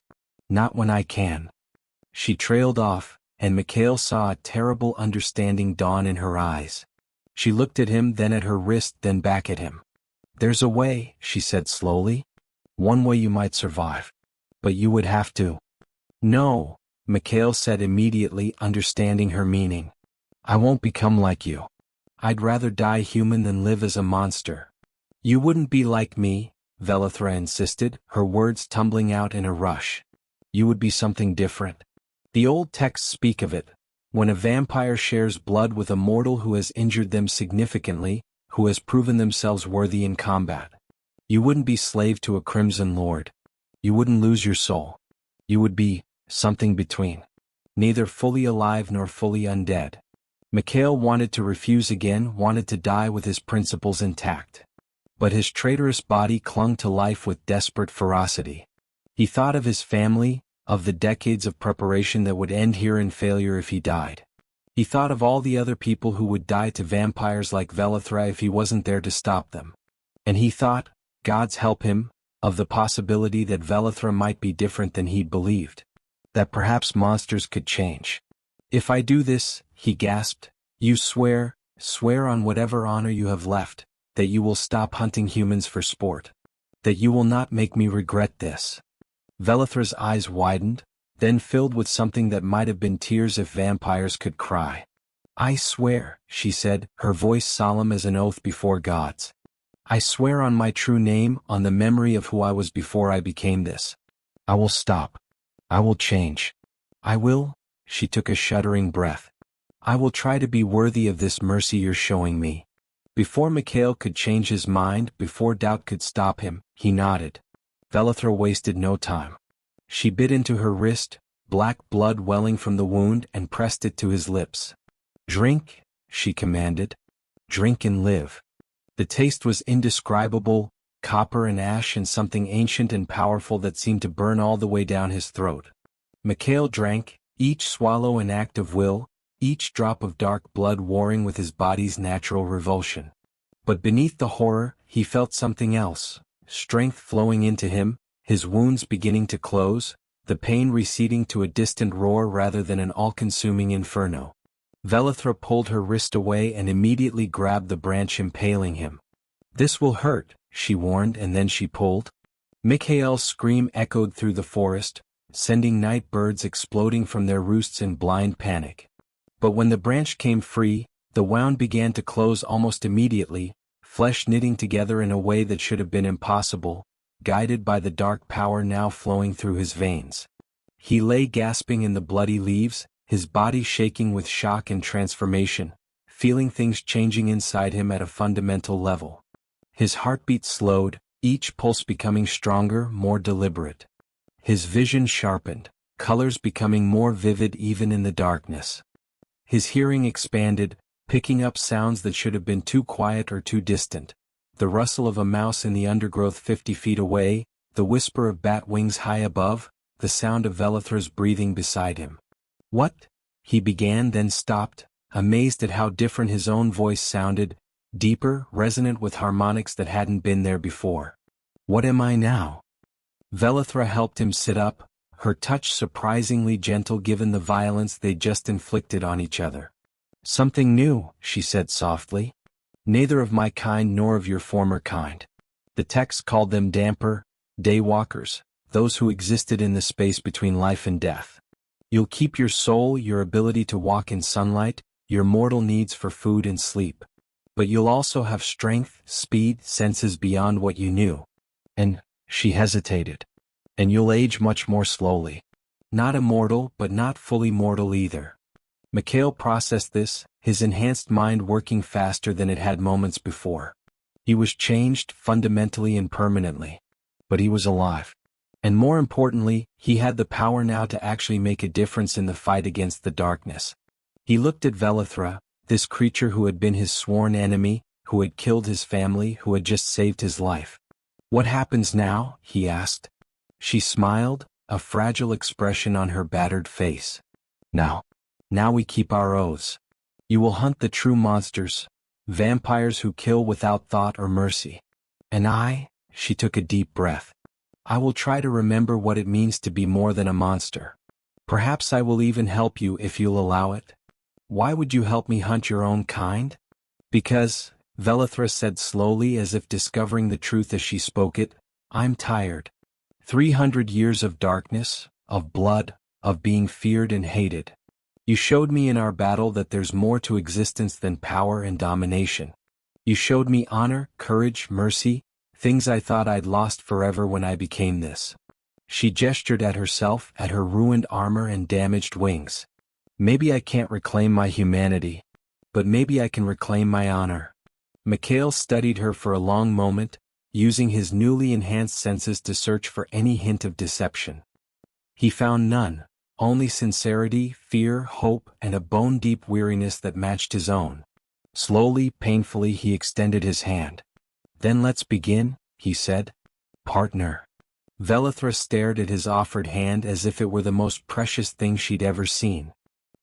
Not when I can. She trailed off, and Mikhail saw a terrible understanding dawn in her eyes. She looked at him, then at her wrist, then back at him. There's a way, she said slowly. One way you might survive. But you would have to. No, Mikhail said immediately, understanding her meaning. I won't become like you. I'd rather die human than live as a monster. You wouldn't be like me, Velithra insisted, her words tumbling out in a rush. You would be something different. The old texts speak of it. When a vampire shares blood with a mortal who has injured them significantly, who has proven themselves worthy in combat. You wouldn't be slave to a crimson lord. You wouldn't lose your soul. You would be something between. Neither fully alive nor fully undead. Mikhail wanted to refuse again, wanted to die with his principles intact. But his traitorous body clung to life with desperate ferocity. He thought of his family, of the decades of preparation that would end here in failure if he died. He thought of all the other people who would die to vampires like Velithra if he wasn't there to stop them. And he thought, God's help him, of the possibility that Velithra might be different than he'd believed. That perhaps monsters could change. If I do this, he gasped, you swear on whatever honor you have left, that you will stop hunting humans for sport. That you will not make me regret this. Velithra's eyes widened, then filled with something that might have been tears if vampires could cry. I swear, she said, her voice solemn as an oath before gods. I swear on my true name, on the memory of who I was before I became this. I will stop. I will change. I will, she took a shuddering breath. I will try to be worthy of this mercy you're showing me. Before Mikhail could change his mind, before doubt could stop him, he nodded. Velithra wasted no time. She bit into her wrist, black blood welling from the wound, and pressed it to his lips. Drink, she commanded. Drink and live. The taste was indescribable, copper and ash and something ancient and powerful that seemed to burn all the way down his throat. Mikhail drank, each swallow an act of will, each drop of dark blood warring with his body's natural revulsion. But beneath the horror, he felt something else, strength flowing into him, his wounds beginning to close, the pain receding to a distant roar rather than an all-consuming inferno. Velithra pulled her wrist away and immediately grabbed the branch impaling him. This will hurt, she warned, and then she pulled. Mikhail's scream echoed through the forest, sending night birds exploding from their roosts in blind panic. But when the branch came free, the wound began to close almost immediately, flesh knitting together in a way that should have been impossible, guided by the dark power now flowing through his veins. He lay gasping in the bloody leaves, his body shaking with shock and transformation, feeling things changing inside him at a fundamental level. His heartbeat slowed, each pulse becoming stronger, more deliberate. His vision sharpened, colors becoming more vivid even in the darkness. His hearing expanded, picking up sounds that should have been too quiet or too distant. The rustle of a mouse in the undergrowth 50 feet away, the whisper of bat wings high above, the sound of Velithra's breathing beside him. What? He began, then stopped, amazed at how different his own voice sounded, deeper, resonant with harmonics that hadn't been there before. What am I now? Velithra helped him sit up, her touch surprisingly gentle given the violence they'd just inflicted on each other. Something new, she said softly. Neither of my kind nor of your former kind. The text called them damper, daywalkers, those who existed in the space between life and death. You'll keep your soul, your ability to walk in sunlight, your mortal needs for food and sleep. But you'll also have strength, speed, senses beyond what you knew. And, she hesitated. And you'll age much more slowly. Not immortal, but not fully mortal either. Mikhail processed this, his enhanced mind working faster than it had moments before. He was changed fundamentally and permanently. But he was alive. And more importantly, he had the power now to actually make a difference in the fight against the darkness. He looked at Velithra, this creature who had been his sworn enemy, who had killed his family, who had just saved his life. "What happens now?" he asked. She smiled, a fragile expression on her battered face. Now we keep our oaths. You will hunt the true monsters, vampires who kill without thought or mercy. And she took a deep breath. I will try to remember what it means to be more than a monster. Perhaps I will even help you if you'll allow it. Why would you help me hunt your own kind? Because, Velithra said slowly as if discovering the truth as she spoke it, I'm tired. 300 years of darkness, of blood, of being feared and hated. You showed me in our battle that there's more to existence than power and domination. You showed me honor, courage, mercy, things I thought I'd lost forever when I became this. She gestured at herself, at her ruined armor and damaged wings. Maybe I can't reclaim my humanity, but maybe I can reclaim my honor. Mikhail studied her for a long moment, using his newly enhanced senses to search for any hint of deception. He found none, only sincerity, fear, hope, and a bone-deep weariness that matched his own. Slowly, painfully, he extended his hand. Then let's begin, he said. Partner. Velithra stared at his offered hand as if it were the most precious thing she'd ever seen.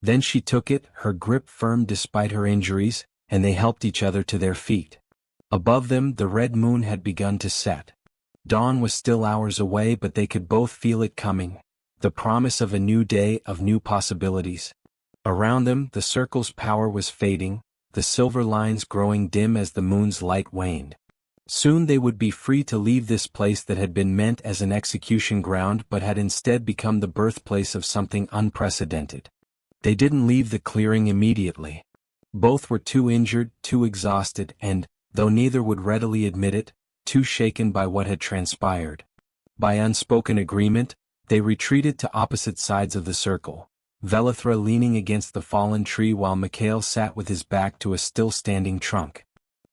Then she took it, her grip firm despite her injuries, and they helped each other to their feet. Above them, the red moon had begun to set. Dawn was still hours away, but they could both feel it coming, the promise of a new day, of new possibilities. Around them, the circle's power was fading, the silver lines growing dim as the moon's light waned. Soon they would be free to leave this place that had been meant as an execution ground but had instead become the birthplace of something unprecedented. They didn't leave the clearing immediately. Both were too injured, too exhausted, and, though neither would readily admit it, too shaken by what had transpired. By unspoken agreement, they retreated to opposite sides of the circle, Velithra leaning against the fallen tree while Mikhail sat with his back to a still-standing trunk.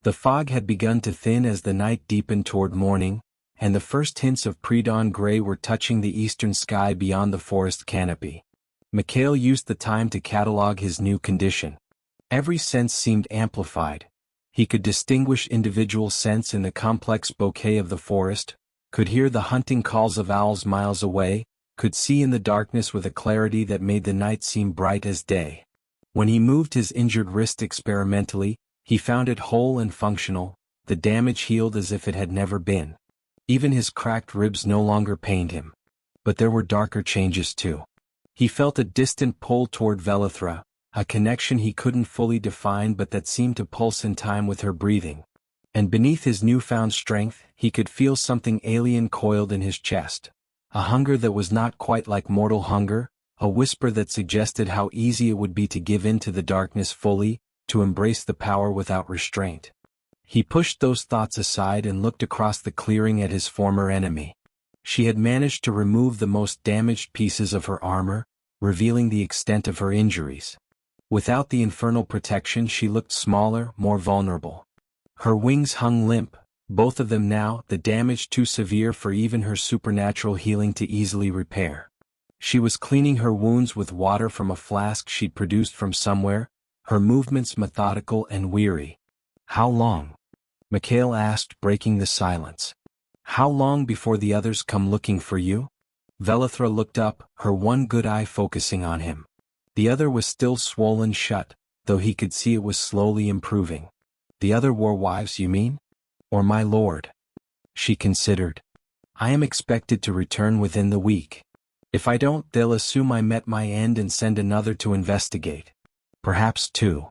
The fog had begun to thin as the night deepened toward morning, and the first hints of pre-dawn gray were touching the eastern sky beyond the forest canopy. Mikhail used the time to catalog his new condition. Every sense seemed amplified. He could distinguish individual scents in the complex bouquet of the forest, could hear the hunting calls of owls miles away, could see in the darkness with a clarity that made the night seem bright as day. When he moved his injured wrist experimentally, he found it whole and functional, the damage healed as if it had never been. Even his cracked ribs no longer pained him. But there were darker changes too. He felt a distant pull toward Velithra, a connection he couldn't fully define but that seemed to pulse in time with her breathing. And beneath his newfound strength, he could feel something alien coiled in his chest. A hunger that was not quite like mortal hunger, a whisper that suggested how easy it would be to give in to the darkness fully, to embrace the power without restraint. He pushed those thoughts aside and looked across the clearing at his former enemy. She had managed to remove the most damaged pieces of her armor, revealing the extent of her injuries. Without the infernal protection, she looked smaller, more vulnerable. Her wings hung limp, both of them now, the damage too severe for even her supernatural healing to easily repair. She was cleaning her wounds with water from a flask she'd produced from somewhere, her movements methodical and weary. How long? Mikhail asked, breaking the silence. How long before the others come looking for you? Velithra looked up, her one good eye focusing on him. The other was still swollen shut, though he could see it was slowly improving. The other war wives, you mean? Or my lord? She considered. I am expected to return within the week. If I don't, they'll assume I met my end and send another to investigate. Perhaps two.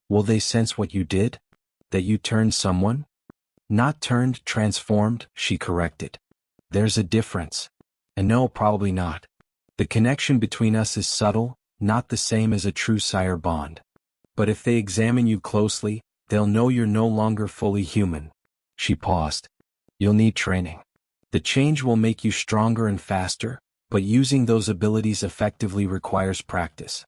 Will they sense what you did? That you turned someone? Not turned, transformed, she corrected. There's a difference. And no, probably not. The connection between us is subtle, not the same as a true sire bond. But if they examine you closely, they'll know you're no longer fully human. She paused. You'll need training. The change will make you stronger and faster, but using those abilities effectively requires practice.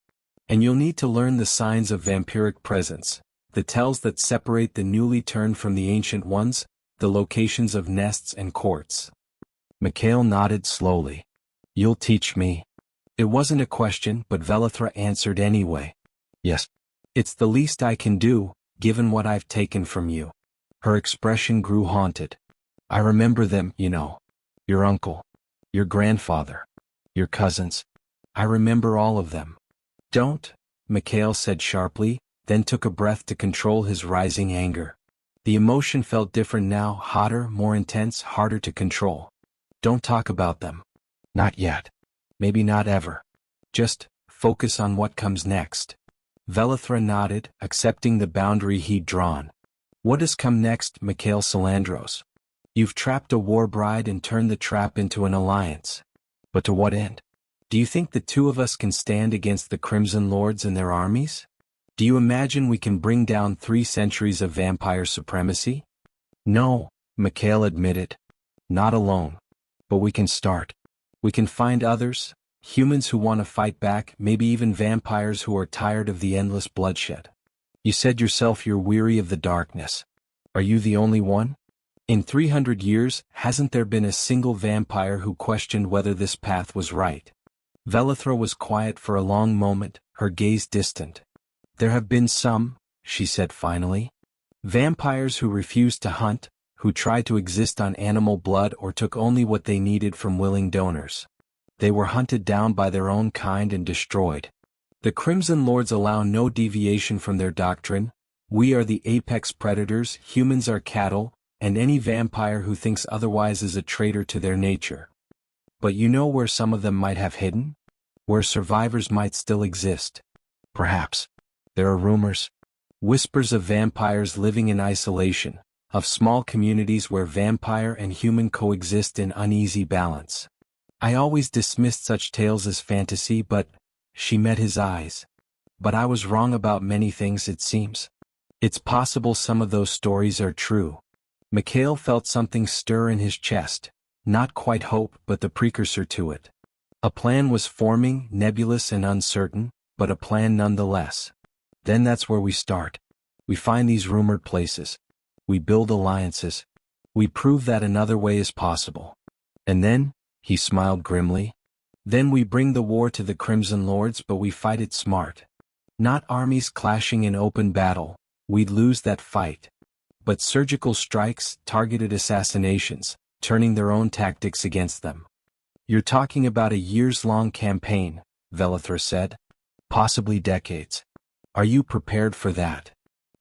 And you'll need to learn the signs of vampiric presence, the tells that separate the newly turned from the ancient ones, the locations of nests and courts. Mikhail nodded slowly. You'll teach me. It wasn't a question, but Velithra answered anyway. Yes. It's the least I can do, given what I've taken from you. Her expression grew haunted. I remember them, you know. Your uncle. Your grandfather. Your cousins. I remember all of them. Don't, Mikhail said sharply, then took a breath to control his rising anger. The emotion felt different now, hotter, more intense, harder to control. Don't talk about them. Not yet. Maybe not ever. Just focus on what comes next. Velithra nodded, accepting the boundary he'd drawn. What has come next, Mikhail Salandros? You've trapped a warbride and turned the trap into an alliance. But to what end? Do you think the two of us can stand against the Crimson Lords and their armies? Do you imagine we can bring down 3 centuries of vampire supremacy? No, Mikhail admitted. Not alone. But we can start. We can find others, humans who want to fight back, maybe even vampires who are tired of the endless bloodshed. You said yourself you're weary of the darkness. Are you the only one? In 300 years, hasn't there been a single vampire who questioned whether this path was right? Velithra was quiet for a long moment, her gaze distant. There have been some, she said finally. Vampires who refused to hunt, who tried to exist on animal blood or took only what they needed from willing donors. They were hunted down by their own kind and destroyed. The Crimson Lords allow no deviation from their doctrine. We are the apex predators, humans are cattle, and any vampire who thinks otherwise is a traitor to their nature. But you know where some of them might have hidden? Where survivors might still exist. Perhaps. There are rumors. Whispers of vampires living in isolation, of small communities where vampire and human coexist in uneasy balance. I always dismissed such tales as fantasy, but, she met his eyes. But I was wrong about many things, it seems. It's possible some of those stories are true. Mikhail felt something stir in his chest, not quite hope but the precursor to it. A plan was forming, nebulous and uncertain, but a plan nonetheless. Then that's where we start. We find these rumored places. We build alliances. We prove that another way is possible. And then, he smiled grimly, then we bring the war to the Crimson Lords, but we fight it smart. Not armies clashing in open battle, we'd lose that fight. But surgical strikes, targeted assassinations, turning their own tactics against them. You're talking about a years-long campaign, Velithra said. Possibly decades. Are you prepared for that?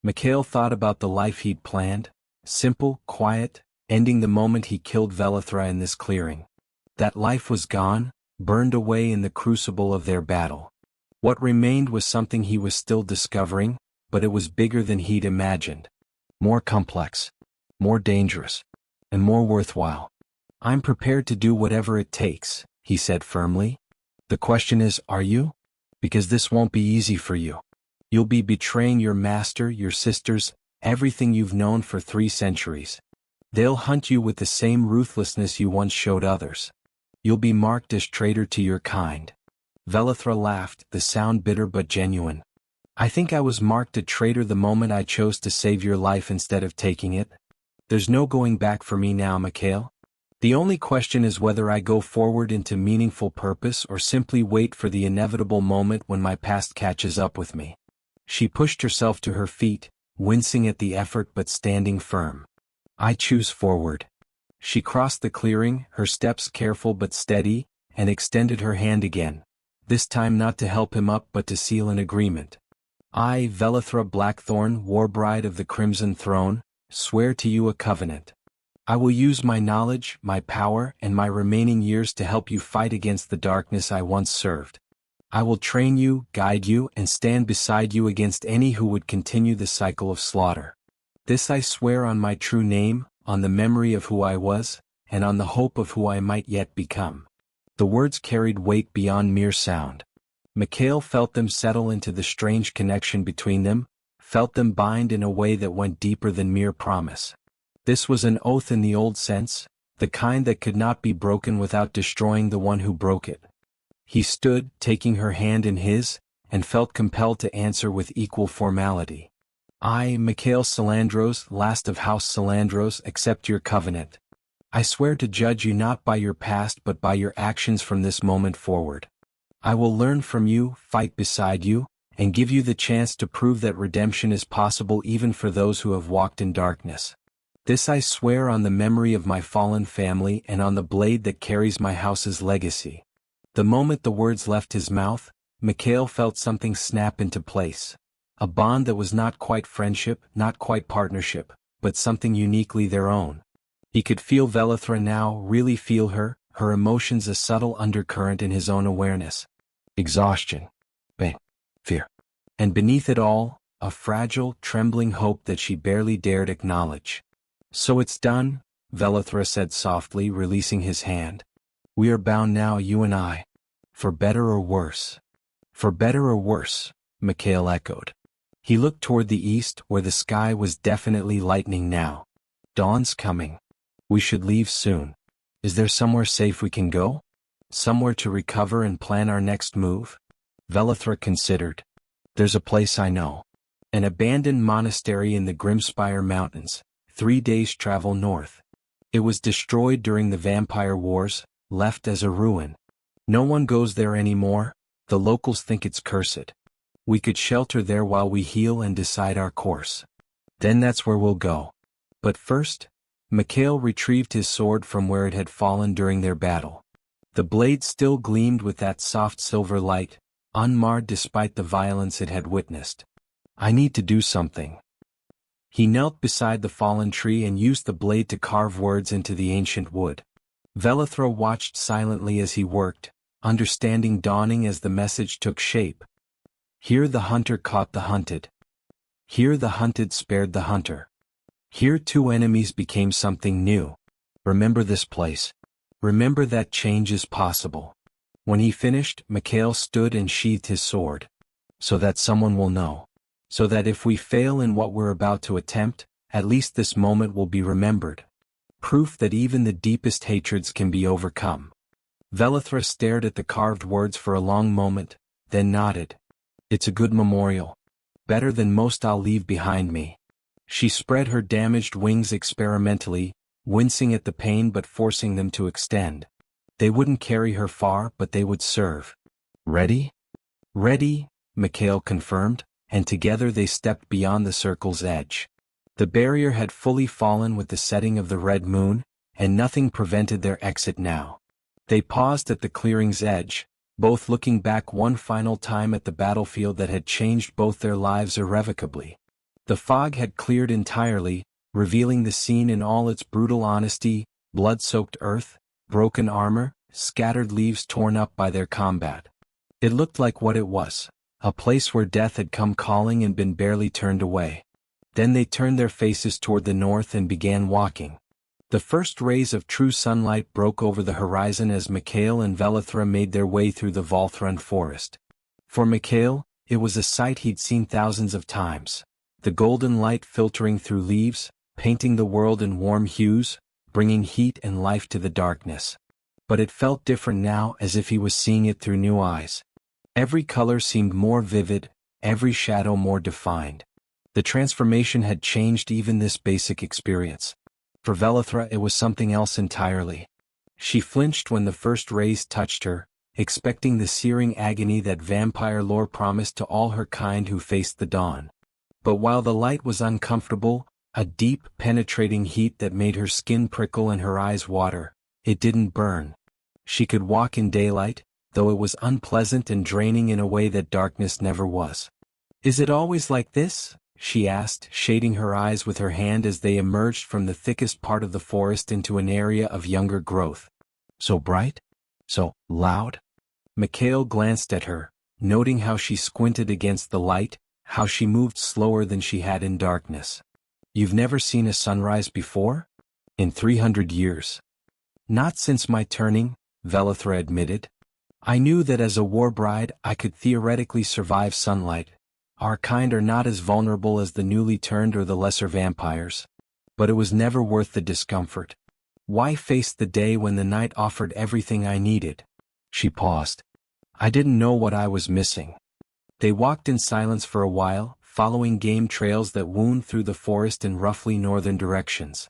Mikhail thought about the life he'd planned, simple, quiet, ending the moment he killed Velithra in this clearing. That life was gone, burned away in the crucible of their battle. What remained was something he was still discovering, but it was bigger than he'd imagined. More complex, more dangerous, and more worthwhile. I'm prepared to do whatever it takes, he said firmly. The question is, are you? Because this won't be easy for you. You'll be betraying your master, your sisters, everything you've known for 3 centuries. They'll hunt you with the same ruthlessness you once showed others. You'll be marked as traitor to your kind. Velithra laughed, the sound bitter but genuine. I think I was marked a traitor the moment I chose to save your life instead of taking it. There's no going back for me now, Mikhail. The only question is whether I go forward into meaningful purpose or simply wait for the inevitable moment when my past catches up with me. She pushed herself to her feet, wincing at the effort but standing firm. I choose forward. She crossed the clearing, her steps careful but steady, and extended her hand again, this time not to help him up but to seal an agreement. I, Velithra Blackthorn, warbride of the Crimson Throne, swear to you a covenant. I will use my knowledge, my power, and my remaining years to help you fight against the darkness I once served. I will train you, guide you, and stand beside you against any who would continue the cycle of slaughter. This I swear on my true name, on the memory of who I was, and on the hope of who I might yet become. The words carried weight beyond mere sound. Mikhail felt them settle into the strange connection between them, felt them bind in a way that went deeper than mere promise. This was an oath in the old sense, the kind that could not be broken without destroying the one who broke it. He stood, taking her hand in his, and felt compelled to answer with equal formality. I, Mikhail Salandros, last of House Salandros, accept your covenant. I swear to judge you not by your past but by your actions from this moment forward. I will learn from you, fight beside you, and give you the chance to prove that redemption is possible even for those who have walked in darkness. This I swear on the memory of my fallen family and on the blade that carries my house's legacy. The moment the words left his mouth, Mikhail felt something snap into place. A bond that was not quite friendship, not quite partnership, but something uniquely their own. He could feel Velithra now, really feel her emotions a subtle undercurrent in his own awareness. Exhaustion. Pain. Fear. And beneath it all, a fragile, trembling hope that she barely dared acknowledge. So it's done, Velithra said softly, releasing his hand. We are bound now, you and I. For better or worse. For better or worse, Mikhail echoed. He looked toward the east, where the sky was definitely lightening now. Dawn's coming. We should leave soon. Is there somewhere safe we can go? Somewhere to recover and plan our next move? Velithra considered. There's a place I know. An abandoned monastery in the Grimspire Mountains, 3 days' travel north. It was destroyed during the vampire wars, left as a ruin. No one goes there anymore, the locals think it's cursed. We could shelter there while we heal and decide our course. Then that's where we'll go. But first, Mikhail retrieved his sword from where it had fallen during their battle. The blade still gleamed with that soft silver light, unmarred despite the violence it had witnessed. I need to do something. He knelt beside the fallen tree and used the blade to carve words into the ancient wood. Velithra watched silently as he worked, understanding dawning as the message took shape. Here the hunter caught the hunted. Here the hunted spared the hunter. Here two enemies became something new. Remember this place. Remember that change is possible. When he finished, Mikhail stood and sheathed his sword. So that someone will know. So that if we fail in what we're about to attempt, at least this moment will be remembered. Proof that even the deepest hatreds can be overcome. Velithra stared at the carved words for a long moment, then nodded. It's a good memorial. Better than most I'll leave behind me. She spread her damaged wings experimentally, wincing at the pain but forcing them to extend. They wouldn't carry her far, but they would serve. Ready? Ready, Mikhail confirmed, and together they stepped beyond the circle's edge. The barrier had fully fallen with the setting of the red moon, and nothing prevented their exit now. They paused at the clearing's edge, both looking back one final time at the battlefield that had changed both their lives irrevocably. The fog had cleared entirely, revealing the scene in all its brutal honesty: blood-soaked earth, broken armor, scattered leaves torn up by their combat. It looked like what it was, a place where death had come calling and been barely turned away. Then they turned their faces toward the north and began walking. The first rays of true sunlight broke over the horizon as Mikhail and Velithra made their way through the Volthrun forest. For Mikhail, it was a sight he'd seen thousands of times. The golden light filtering through leaves, painting the world in warm hues, bringing heat and life to the darkness. But it felt different now, as if he was seeing it through new eyes. Every color seemed more vivid, every shadow more defined. The transformation had changed even this basic experience. For Velithra it was something else entirely. She flinched when the first rays touched her, expecting the searing agony that vampire lore promised to all her kind who faced the dawn. But while the light was uncomfortable, a deep, penetrating heat that made her skin prickle and her eyes water, it didn't burn. She could walk in daylight, though it was unpleasant and draining in a way that darkness never was. Is it always like this? She asked, shading her eyes with her hand as they emerged from the thickest part of the forest into an area of younger growth. So bright? So loud? Mikhail glanced at her, noting how she squinted against the light, how she moved slower than she had in darkness. You've never seen a sunrise before? In 300 years. Not since my turning, Velithra admitted. I knew that as a warbride I could theoretically survive sunlight. Our kind are not as vulnerable as the newly turned or the lesser vampires. But it was never worth the discomfort. Why face the day when the night offered everything I needed? She paused. I didn't know what I was missing. They walked in silence for a while, following game trails that wound through the forest in roughly northern directions.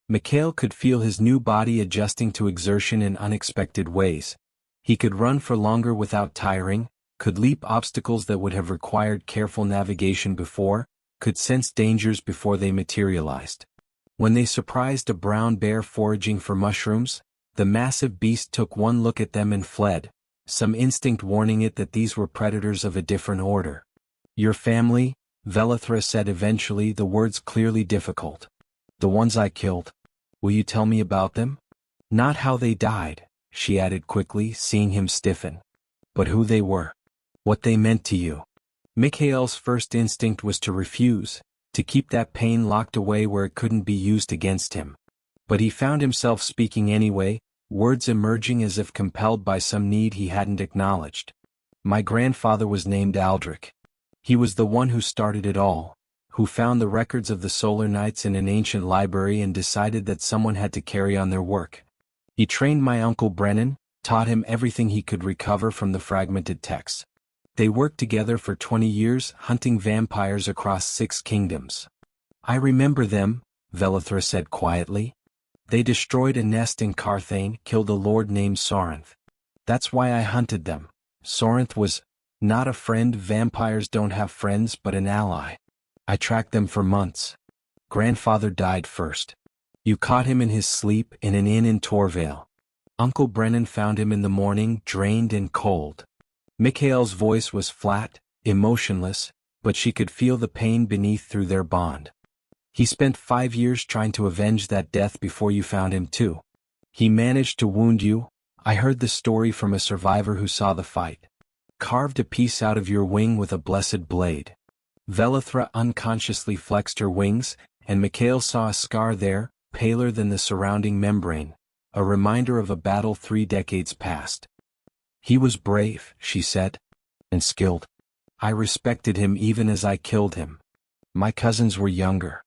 Mikhail could feel his new body adjusting to exertion in unexpected ways. He could run for longer without tiring, could leap obstacles that would have required careful navigation before, could sense dangers before they materialized. When they surprised a brown bear foraging for mushrooms, the massive beast took one look at them and fled, some instinct warning it that these were predators of a different order. "Your family," Velithra said eventually, the words clearly difficult. "The ones I killed. Will you tell me about them? Not how they died," she added quickly, seeing him stiffen. "But who they were. What they meant to you." Mikhail's first instinct was to refuse, to keep that pain locked away where it couldn't be used against him. But he found himself speaking anyway, words emerging as if compelled by some need he hadn't acknowledged. "My grandfather was named Aldrich. He was the one who started it all, who found the records of the Solar Knights in an ancient library and decided that someone had to carry on their work. He trained my uncle Brennan, taught him everything he could recover from the fragmented texts. They worked together for 20 years, hunting vampires across 6 kingdoms. I remember them," Velithra said quietly. "They destroyed a nest in Carthage, killed a lord named Sorinth. That's why I hunted them. Sorinth was not a friend. Vampires don't have friends but an ally. I tracked them for months. Grandfather died first. You caught him in his sleep in an inn in Torvale. Uncle Brennan found him in the morning, drained and cold." Mikhail's voice was flat, emotionless, but she could feel the pain beneath through their bond. "He spent 5 years trying to avenge that death before you found him too. He managed to wound you. I heard the story from a survivor who saw the fight. Carved a piece out of your wing with a blessed blade." Velithra unconsciously flexed her wings, and Mikhail saw a scar there, paler than the surrounding membrane, a reminder of a battle 3 decades past. "He was brave," she said, "and skilled. I respected him even as I killed him. My cousins were younger.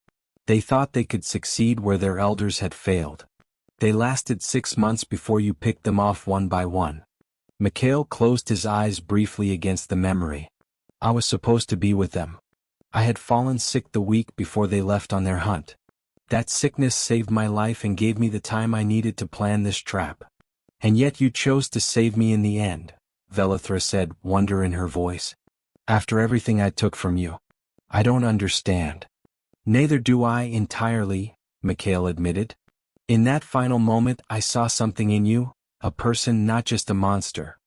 They thought they could succeed where their elders had failed. They lasted 6 months before you picked them off one by one." Mikhail closed his eyes briefly against the memory. "I was supposed to be with them. I had fallen sick the week before they left on their hunt. That sickness saved my life and gave me the time I needed to plan this trap. And yet you chose to save me in the end," Velithra said, wonder in her voice. "After everything I took from you. I don't understand." "Neither do I entirely," Mikhail admitted. "In that final moment I saw something in you, a person, not just a monster.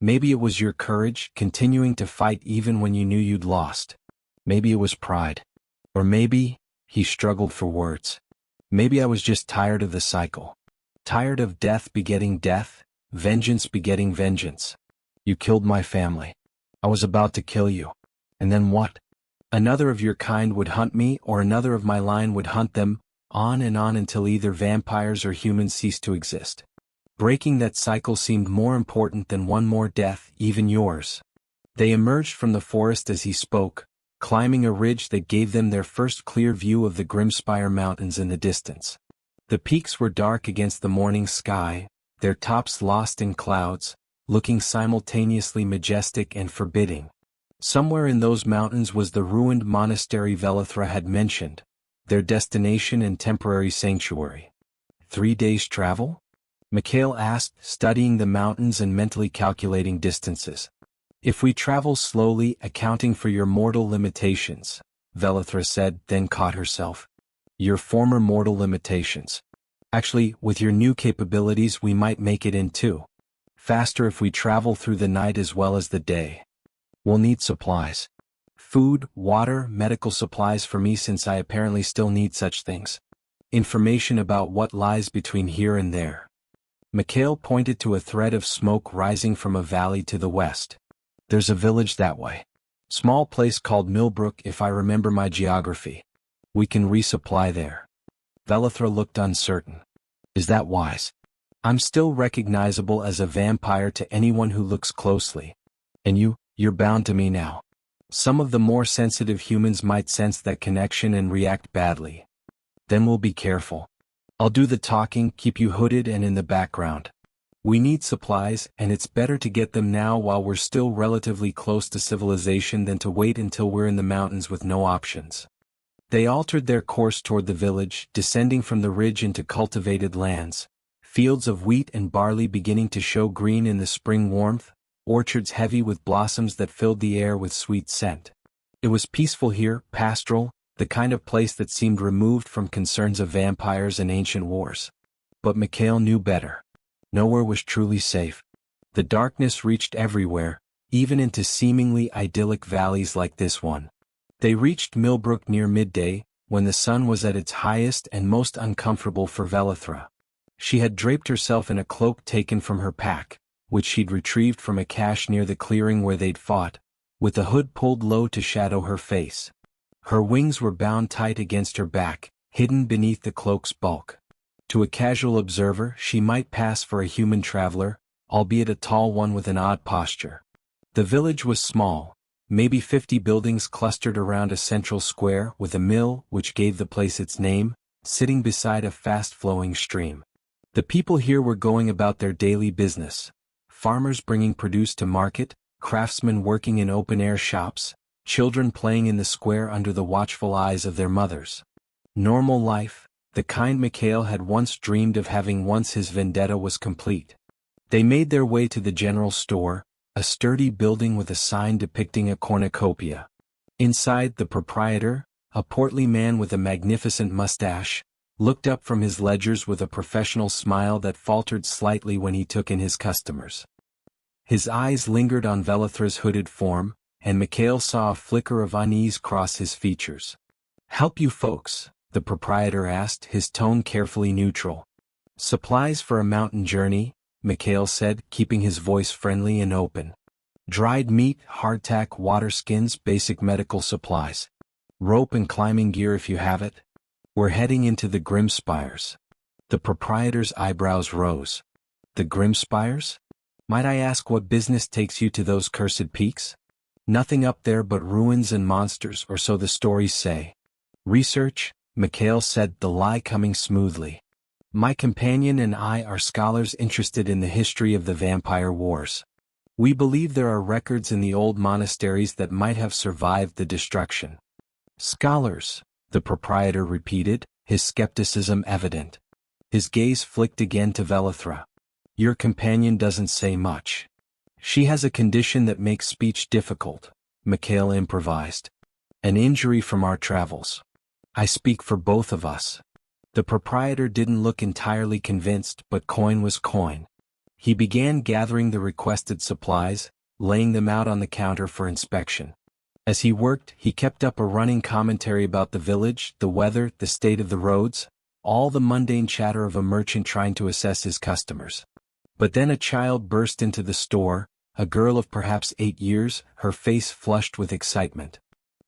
Maybe it was your courage, continuing to fight even when you knew you'd lost. Maybe it was pride. Or maybe," he struggled for words, "maybe I was just tired of the cycle. Tired of death begetting death, vengeance begetting vengeance. You killed my family. I was about to kill you. And then what? Another of your kind would hunt me, or another of my line would hunt them, on and on until either vampires or humans ceased to exist. Breaking that cycle seemed more important than one more death, even yours." They emerged from the forest as he spoke, climbing a ridge that gave them their first clear view of the Grimspire Mountains in the distance. The peaks were dark against the morning sky, their tops lost in clouds, looking simultaneously majestic and forbidding. Somewhere in those mountains was the ruined monastery Velithra had mentioned, their destination and temporary sanctuary. 3 days' travel? Mikhail asked, studying the mountains and mentally calculating distances. "If we travel slowly, accounting for your mortal limitations," Velithra said, then caught herself. "Your former mortal limitations. Actually, with your new capabilities we might make it in 2. Faster if we travel through the night as well as the day. We'll need supplies. Food, water, medical supplies for me since I apparently still need such things. Information about what lies between here and there." Mikhail pointed to a thread of smoke rising from a valley to the west. "There's a village that way. Small place called Millbrook if I remember my geography. We can resupply there." Velithra looked uncertain. "Is that wise? I'm still recognizable as a vampire to anyone who looks closely. And you're bound to me now. Some of the more sensitive humans might sense that connection and react badly. Then we'll be careful. I'll do the talking, keep you hooded and in the background. We need supplies, and it's better to get them now while we're still relatively close to civilization than to wait until we're in the mountains with no options. They altered their course toward the village, descending from the ridge into cultivated lands, fields of wheat and barley beginning to show green in the spring warmth, orchards heavy with blossoms that filled the air with sweet scent. It was peaceful here, pastoral, the kind of place that seemed removed from concerns of vampires and ancient wars. But Mikhail knew better. Nowhere was truly safe. The darkness reached everywhere, even into seemingly idyllic valleys like this one. They reached Millbrook near midday, when the sun was at its highest and most uncomfortable for Velithra. She had draped herself in a cloak taken from her pack, which she'd retrieved from a cache near the clearing where they'd fought, with the hood pulled low to shadow her face. Her wings were bound tight against her back, hidden beneath the cloak's bulk. To a casual observer, she might pass for a human traveler, albeit a tall one with an odd posture. The village was small, maybe 50 buildings clustered around a central square with a mill, which gave the place its name, sitting beside a fast-flowing stream. The people here were going about their daily business. Farmers bringing produce to market, craftsmen working in open-air shops, children playing in the square under the watchful eyes of their mothers. Normal life, the kind Mikhail had once dreamed of having once his vendetta was complete. They made their way to the general store, a sturdy building with a sign depicting a cornucopia. Inside, the proprietor, a portly man with a magnificent mustache, looked up from his ledgers with a professional smile that faltered slightly when he took in his customers. His eyes lingered on Velithra's hooded form, and Mikhail saw a flicker of unease cross his features. "Help you folks?" the proprietor asked, his tone carefully neutral. "Supplies for a mountain journey," Mikhail said, keeping his voice friendly and open. "Dried meat, hardtack, water skins, basic medical supplies. Rope and climbing gear if you have it. We're heading into the Grimspires." The proprietor's eyebrows rose. "The Grimspires? Might I ask what business takes you to those cursed peaks?" "Nothing up there but ruins and monsters, or so the stories say." "Research," Mikhail said, the lie coming smoothly. "My companion and I are scholars interested in the history of the vampire wars. We believe there are records in the old monasteries that might have survived the destruction." "Scholars," the proprietor repeated, his skepticism evident. His gaze flicked again to Velithra. "Your companion doesn't say much." "She has a condition that makes speech difficult," Mikhail improvised. "An injury from our travels. I speak for both of us." The proprietor didn't look entirely convinced, but coin was coin. He began gathering the requested supplies, laying them out on the counter for inspection. As he worked, he kept up a running commentary about the village, the weather, the state of the roads, all the mundane chatter of a merchant trying to assess his customers. But then a child burst into the store, a girl of perhaps 8 years, her face flushed with excitement.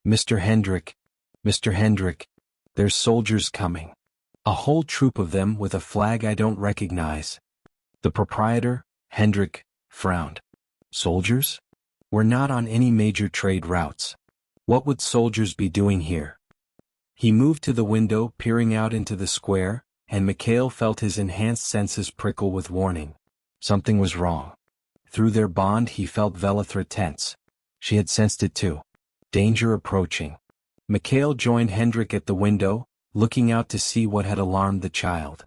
"Mr. Hendrik, Mr. Hendrik, there's soldiers coming. A whole troop of them with a flag I don't recognize." The proprietor, Hendrik, frowned. "Soldiers? We're not on any major trade routes. What would soldiers be doing here?" He moved to the window, peering out into the square, and Mikhail felt his enhanced senses prickle with warning. Something was wrong. Through their bond he felt Velithra tense. She had sensed it too. Danger approaching. Mikhail joined Hendrik at the window, looking out to see what had alarmed the child.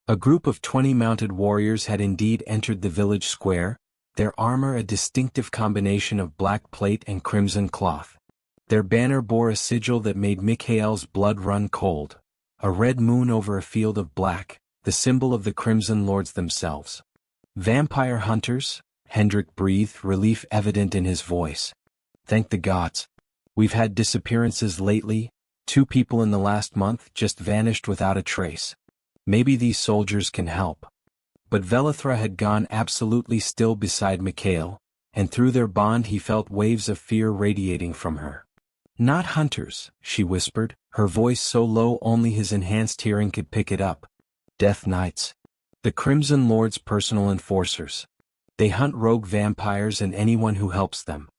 A group of 20 mounted warriors had indeed entered the village square, their armor a distinctive combination of black plate and crimson cloth. Their banner bore a sigil that made Mikhail's blood run cold, a red moon over a field of black, the symbol of the Crimson Lords themselves. "Vampire hunters?" Hendrik breathed, relief evident in his voice. "Thank the gods. We've had disappearances lately, 2 people in the last month just vanished without a trace. Maybe these soldiers can help." But Velithra had gone absolutely still beside Mikhail, and through their bond he felt waves of fear radiating from her. "Not hunters," she whispered, her voice so low only his enhanced hearing could pick it up. "Death Knights. The Crimson Lord's personal enforcers. They hunt rogue vampires and anyone who helps them."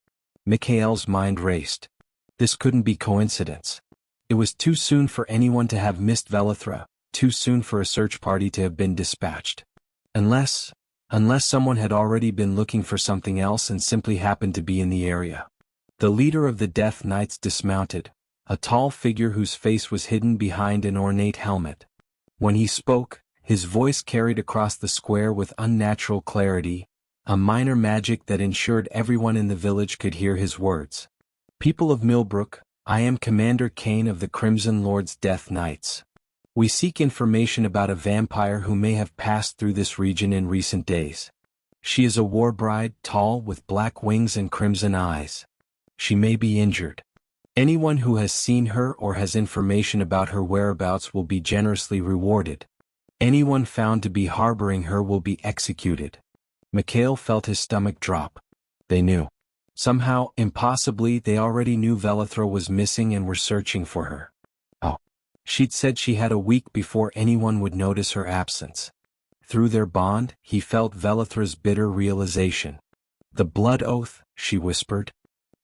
Mikhail's mind raced. This couldn't be coincidence. It was too soon for anyone to have missed Velithra, too soon for a search party to have been dispatched. Unless, unless someone had already been looking for something else and simply happened to be in the area. The leader of the Death Knights dismounted, a tall figure whose face was hidden behind an ornate helmet. When he spoke, his voice carried across the square with unnatural clarity, a minor magic that ensured everyone in the village could hear his words. People of Millbrook, I am Commander Kane of the Crimson Lord's Death Knights. We seek information about a vampire who may have passed through this region in recent days. She is a warbride, tall, with black wings and crimson eyes. She may be injured. Anyone who has seen her or has information about her whereabouts will be generously rewarded. Anyone found to be harboring her will be executed. Mikhail felt his stomach drop. They knew. Somehow, impossibly, they already knew Velithra was missing and were searching for her. Oh. She'd said she had a week before anyone would notice her absence. Through their bond, he felt Velithra's bitter realization. The blood oath, she whispered.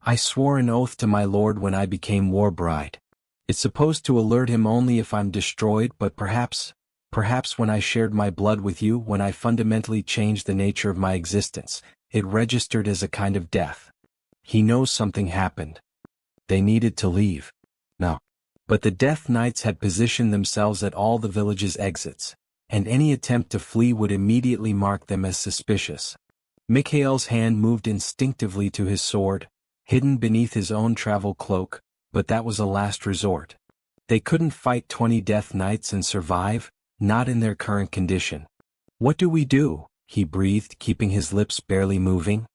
I swore an oath to my lord when I became warbride. It's supposed to alert him only if I'm destroyed, but perhaps when I shared my blood with you, when I fundamentally changed the nature of my existence, it registered as a kind of death. He knows something happened. They needed to leave. No. But the Death Knights had positioned themselves at all the village's exits, and any attempt to flee would immediately mark them as suspicious. Mikhail's hand moved instinctively to his sword, hidden beneath his own travel cloak, but that was a last resort. They couldn't fight 20 Death Knights and survive, not in their current condition. What do we do? He breathed, keeping his lips barely moving.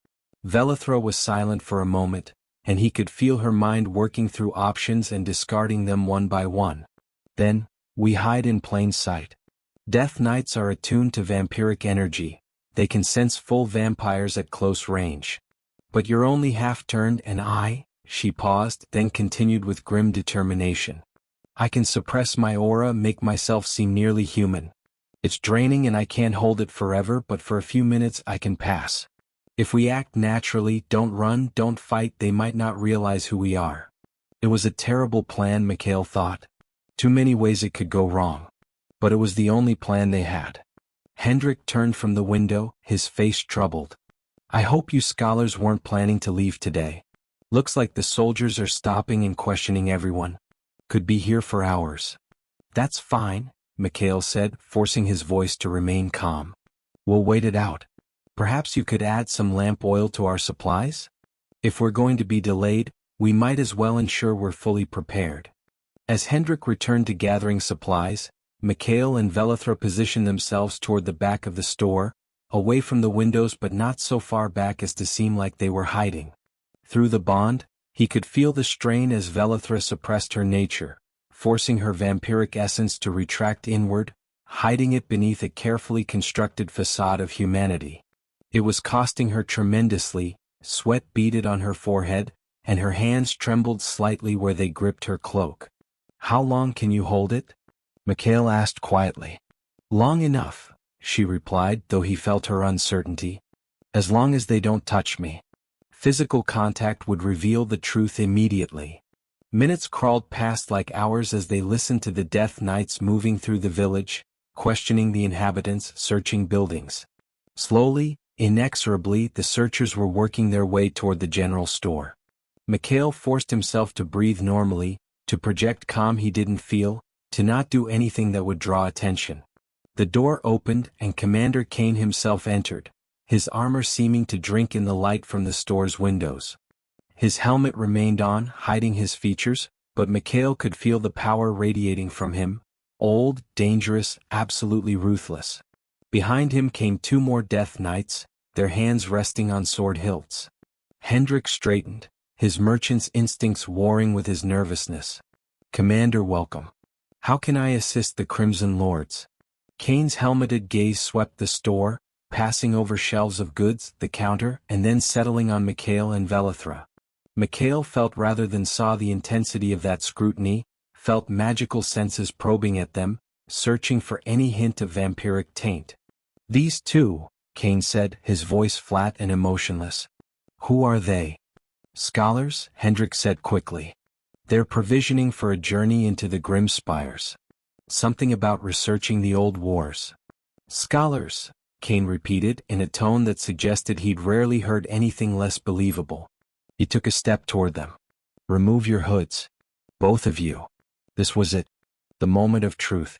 Velithra was silent for a moment, and he could feel her mind working through options and discarding them one by one. Then, we hide in plain sight. Death Knights are attuned to vampiric energy. They can sense full vampires at close range. But you're only half-turned and she paused, then continued with grim determination. I can suppress my aura, make myself seem nearly human. It's draining and I can't hold it forever, but for a few minutes I can pass. If we act naturally, don't run, don't fight, they might not realize who we are. It was a terrible plan, Mikhail thought. Too many ways it could go wrong. But it was the only plan they had. Hendrik turned from the window, his face troubled. I hope you scholars weren't planning to leave today. Looks like the soldiers are stopping and questioning everyone. Could be here for hours. That's fine, Mikhail said, forcing his voice to remain calm. We'll wait it out. Perhaps you could add some lamp oil to our supplies? If we're going to be delayed, we might as well ensure we're fully prepared. As Hendrik returned to gathering supplies, Mikhail and Velithra positioned themselves toward the back of the store, away from the windows but not so far back as to seem like they were hiding. Through the bond, he could feel the strain as Velithra suppressed her nature, forcing her vampiric essence to retract inward, hiding it beneath a carefully constructed facade of humanity. It was costing her tremendously, sweat beaded on her forehead, and her hands trembled slightly where they gripped her cloak. How long can you hold it? Mikhail asked quietly. Long enough, she replied, though he felt her uncertainty. As long as they don't touch me. Physical contact would reveal the truth immediately. Minutes crawled past like hours as they listened to the Death Knights moving through the village, questioning the inhabitants, searching buildings. Slowly, inexorably, the searchers were working their way toward the general store. Mikhail forced himself to breathe normally, to project calm he didn't feel, to not do anything that would draw attention. The door opened and Commander Kane himself entered, his armor seeming to drink in the light from the store's windows. His helmet remained on, hiding his features, but Mikhail could feel the power radiating from him, old, dangerous, absolutely ruthless. Behind him came 2 more Death Knights, their hands resting on sword hilts. Hendrik straightened, his merchant's instincts warring with his nervousness. Commander, welcome. How can I assist the Crimson Lords? Kane's helmeted gaze swept the store, passing over shelves of goods, the counter, and then settling on Mikhail and Velithra. Mikhail felt rather than saw the intensity of that scrutiny, felt magical senses probing at them, searching for any hint of vampiric taint. These 2, Kane said, his voice flat and emotionless. Who are they? Scholars, Hendrik said quickly. They're provisioning for a journey into the Grim Spires. Something about researching the old wars. Scholars, Kane repeated in a tone that suggested he'd rarely heard anything less believable. He took a step toward them. Remove your hoods. Both of you. This was it. The moment of truth.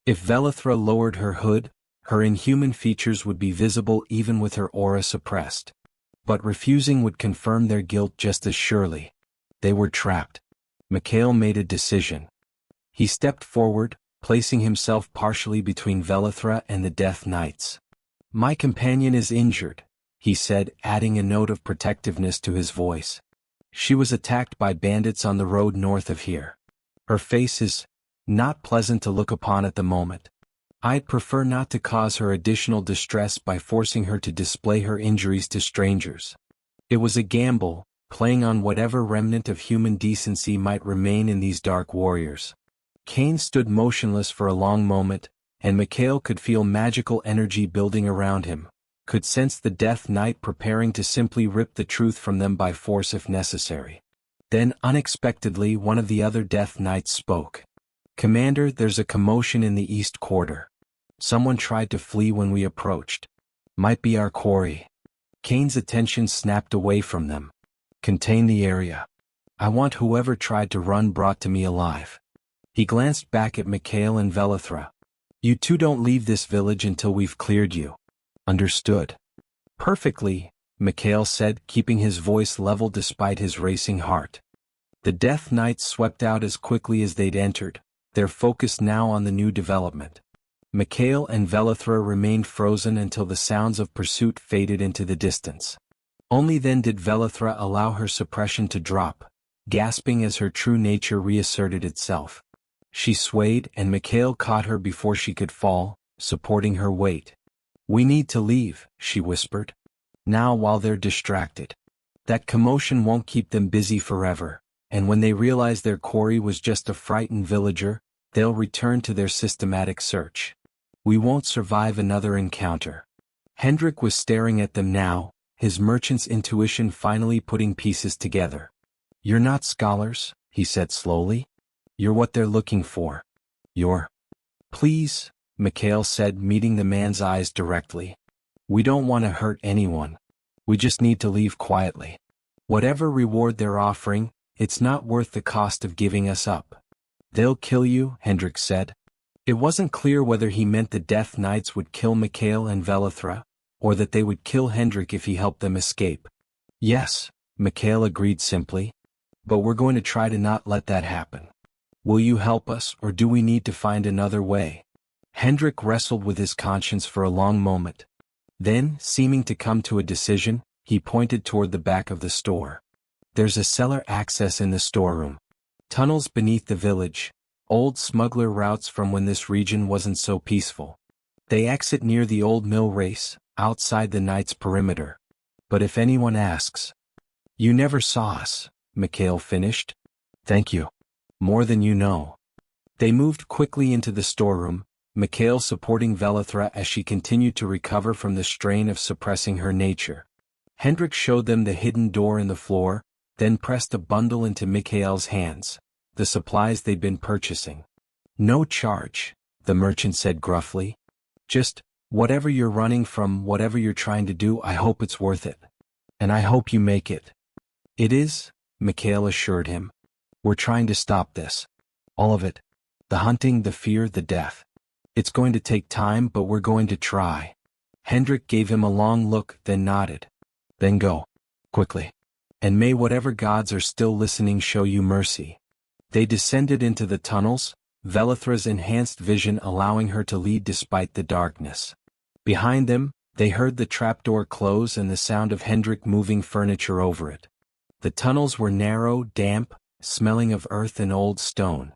If Velithra lowered her hood, her inhuman features would be visible even with her aura suppressed. But refusing would confirm their guilt just as surely. They were trapped. Mikhail made a decision. He stepped forward, placing himself partially between Velithra and the Death Knights. My companion is injured, he said, adding a note of protectiveness to his voice. She was attacked by bandits on the road north of here. Her face is not pleasant to look upon at the moment. I'd prefer not to cause her additional distress by forcing her to display her injuries to strangers. It was a gamble, playing on whatever remnant of human decency might remain in these dark warriors. Kane stood motionless for a long moment, and Mikhail could feel magical energy building around him, could sense the Death Knight preparing to simply rip the truth from them by force if necessary. Then unexpectedly one of the other Death Knights spoke. Commander, there's a commotion in the east quarter. Someone tried to flee when we approached. Might be our quarry. Kane's attention snapped away from them. Contain the area. I want whoever tried to run brought to me alive. He glanced back at Mikhail and Velithra. You two don't leave this village until we've cleared you. Understood. Perfectly, Mikhail said, keeping his voice level despite his racing heart. The Death Knights swept out as quickly as they'd entered, their focus now on the new development. Mikhail and Velithra remained frozen until the sounds of pursuit faded into the distance. Only then did Velithra allow her suppression to drop, gasping as her true nature reasserted itself. She swayed and Mikhail caught her before she could fall, supporting her weight. We need to leave, she whispered. Now while they're distracted. That commotion won't keep them busy forever, and when they realize their quarry was just a frightened villager, they'll return to their systematic search. We won't survive another encounter. Hendrik was staring at them now, his merchant's intuition finally putting pieces together. You're not scholars, he said slowly. You're what they're looking for. You're. Please, Mikhail said, meeting the man's eyes directly. We don't want to hurt anyone. We just need to leave quietly. Whatever reward they're offering, it's not worth the cost of giving us up. They'll kill you, Hendrik said. It wasn't clear whether he meant the Death Knights would kill Mikhail and Velithra, or that they would kill Hendrik if he helped them escape. Yes, Mikhail agreed simply. But we're going to try to not let that happen. Will you help us, or do we need to find another way? Hendrik wrestled with his conscience for a long moment. Then, seeming to come to a decision, he pointed toward the back of the store. There's a cellar access in the storeroom. Tunnels beneath the village, old smuggler routes from when this region wasn't so peaceful. They exit near the old mill race, outside the knight's perimeter. But if anyone asks, you never saw us, Mikhail finished. Thank you. More than you know. They moved quickly into the storeroom, Mikhail supporting Velithra as she continued to recover from the strain of suppressing her nature. Hendrik showed them the hidden door in the floor, then pressed a bundle into Mikhail's hands, the supplies they'd been purchasing. No charge, the merchant said gruffly. Just, whatever you're running from, whatever you're trying to do, I hope it's worth it. And I hope you make it. It is, Mikhail assured him. We're trying to stop this. All of it. The hunting, the fear, the death. It's going to take time, but we're going to try. Hendrik gave him a long look, then nodded. Then go. Quickly. And may whatever gods are still listening show you mercy. They descended into the tunnels, Velithra's enhanced vision allowing her to lead despite the darkness. Behind them, they heard the trapdoor close and the sound of Hendrik moving furniture over it. The tunnels were narrow, damp, smelling of earth and old stone.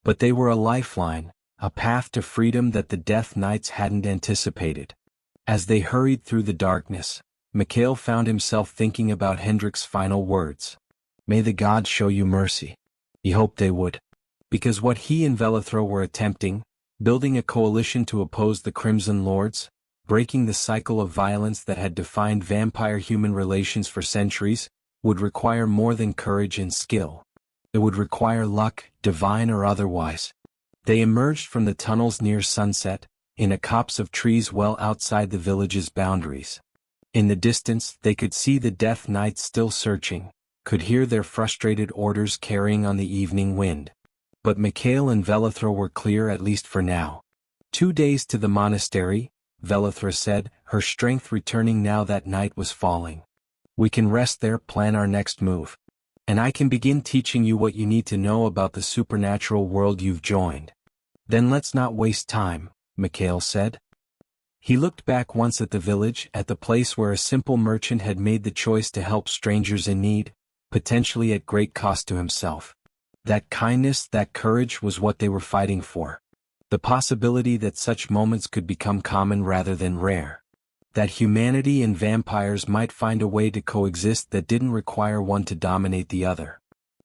But they were a lifeline, a path to freedom that the Death Knights hadn't anticipated. As they hurried through the darkness, Mikhail found himself thinking about Hendrik's final words. May the gods show you mercy. He hoped they would. Because what he and Velithra were attempting, building a coalition to oppose the Crimson Lords, breaking the cycle of violence that had defined vampire-human relations for centuries, would require more than courage and skill. It would require luck, divine or otherwise. They emerged from the tunnels near sunset, in a copse of trees well outside the village's boundaries. In the distance, they could see the Death Knights still searching, could hear their frustrated orders carrying on the evening wind. But Mikhail and Velithra were clear, at least for now. 2 days to the monastery, Velithra said, her strength returning now that night was falling. We can rest there, plan our next move. And I can begin teaching you what you need to know about the supernatural world you've joined. Then let's not waste time, Mikhail said. He looked back once at the village, at the place where a simple merchant had made the choice to help strangers in need, potentially at great cost to himself. That kindness, that courage was what they were fighting for. The possibility that such moments could become common rather than rare. That humanity and vampires might find a way to coexist that didn't require one to dominate the other.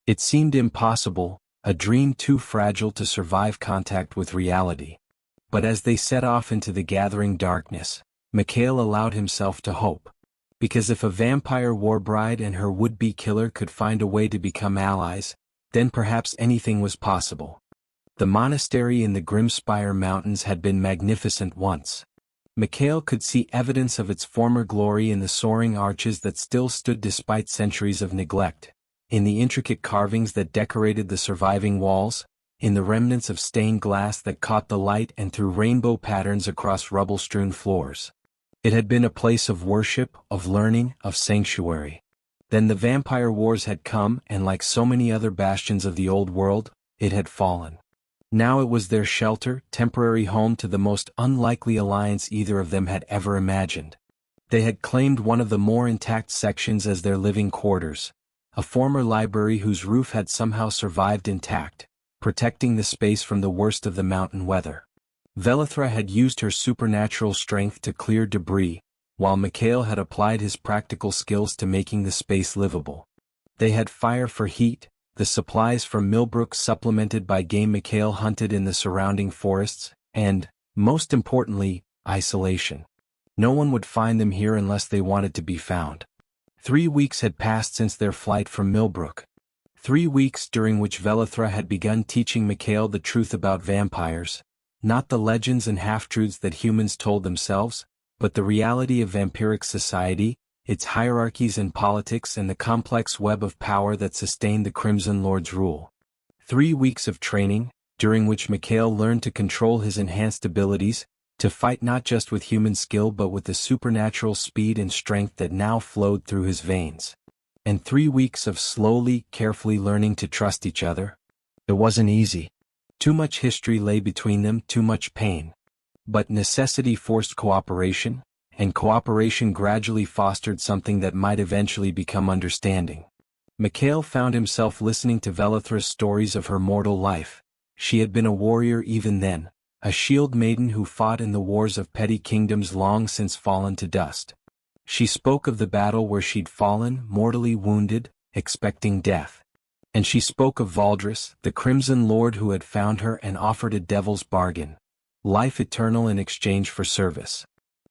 It seemed impossible, a dream too fragile to survive contact with reality. But as they set off into the gathering darkness, Mikhail allowed himself to hope. Because if a vampire warbride and her would-be killer could find a way to become allies, then perhaps anything was possible. The monastery in the Grimspire Mountains had been magnificent once. Mikhail could see evidence of its former glory in the soaring arches that still stood despite centuries of neglect, in the intricate carvings that decorated the surviving walls, in the remnants of stained glass that caught the light and threw rainbow patterns across rubble-strewn floors. It had been a place of worship, of learning, of sanctuary. Then the vampire wars had come, and like so many other bastions of the old world, it had fallen. Now it was their shelter, temporary home to the most unlikely alliance either of them had ever imagined. They had claimed one of the more intact sections as their living quarters, a former library whose roof had somehow survived intact, protecting the space from the worst of the mountain weather. Velithra had used her supernatural strength to clear debris, while Mikhail had applied his practical skills to making the space livable. They had fire for heat, the supplies from Millbrook supplemented by game Mikhail hunted in the surrounding forests, and, most importantly, isolation. No one would find them here unless they wanted to be found. 3 weeks had passed since their flight from Millbrook. 3 weeks during which Velithra had begun teaching Mikhail the truth about vampires, not the legends and half-truths that humans told themselves, but the reality of vampiric society, its hierarchies and politics and the complex web of power that sustained the Crimson Lord's rule. 3 weeks of training, during which Mikhail learned to control his enhanced abilities, to fight not just with human skill but with the supernatural speed and strength that now flowed through his veins. And 3 weeks of slowly, carefully learning to trust each other. It wasn't easy. Too much history lay between them, too much pain. But necessity forced cooperation, and cooperation gradually fostered something that might eventually become understanding. Mikhail found himself listening to Velithra's stories of her mortal life. She had been a warrior even then, a shield maiden who fought in the wars of petty kingdoms long since fallen to dust. She spoke of the battle where she'd fallen, mortally wounded, expecting death. And she spoke of Valdris, the Crimson Lord who had found her and offered a devil's bargain. Life eternal in exchange for service.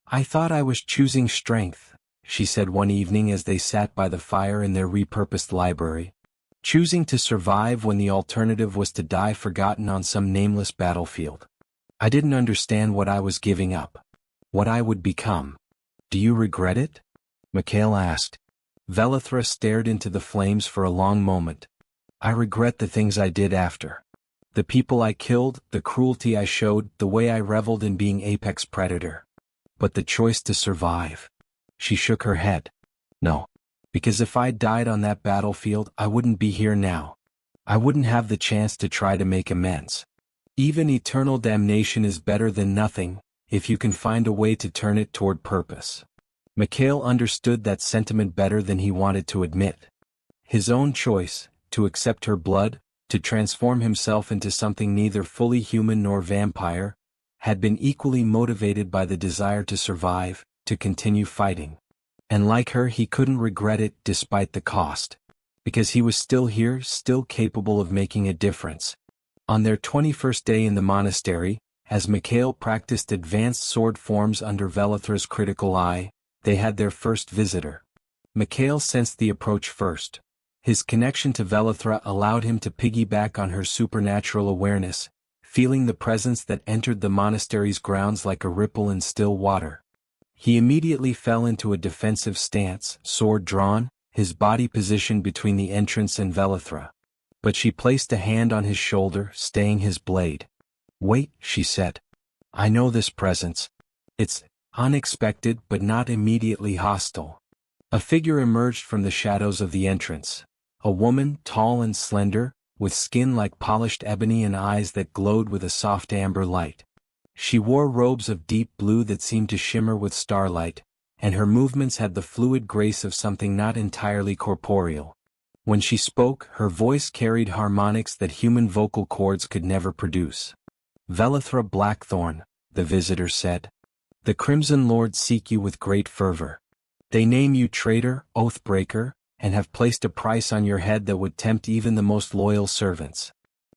I thought I was choosing strength, she said one evening as they sat by the fire in their repurposed library. Choosing to survive when the alternative was to die forgotten on some nameless battlefield. I didn't understand what I was giving up. What I would become. Do you regret it? Mikhail asked. Velithra stared into the flames for a long moment. I regret the things I did after. The people I killed, the cruelty I showed, the way I reveled in being apex predator. But the choice to survive. She shook her head. No. Because if I died on that battlefield, I wouldn't be here now. I wouldn't have the chance to try to make amends. Even eternal damnation is better than nothing, if you can find a way to turn it toward purpose. Mikhail understood that sentiment better than he wanted to admit. His own choice, to accept her blood, to transform himself into something neither fully human nor vampire, had been equally motivated by the desire to survive, to continue fighting. And like her, he couldn't regret it despite the cost. Because he was still here, still capable of making a difference. On their 21st day in the monastery, as Mikhail practiced advanced sword forms under Velithra's critical eye, they had their first visitor. Mikhail sensed the approach first. His connection to Velithra allowed him to piggyback on her supernatural awareness, feeling the presence that entered the monastery's grounds like a ripple in still water. He immediately fell into a defensive stance, sword drawn, his body positioned between the entrance and Velithra. But she placed a hand on his shoulder, staying his blade. "Wait," she said. "I know this presence. It's unexpected but not immediately hostile." A figure emerged from the shadows of the entrance. A woman, tall and slender, with skin like polished ebony and eyes that glowed with a soft amber light. She wore robes of deep blue that seemed to shimmer with starlight, and her movements had the fluid grace of something not entirely corporeal. When she spoke, her voice carried harmonics that human vocal cords could never produce. "Velithra Blackthorn," the visitor said. "The Crimson Lords seek you with great fervor. They name you traitor, oathbreaker, and have placed a price on your head that would tempt even the most loyal servants.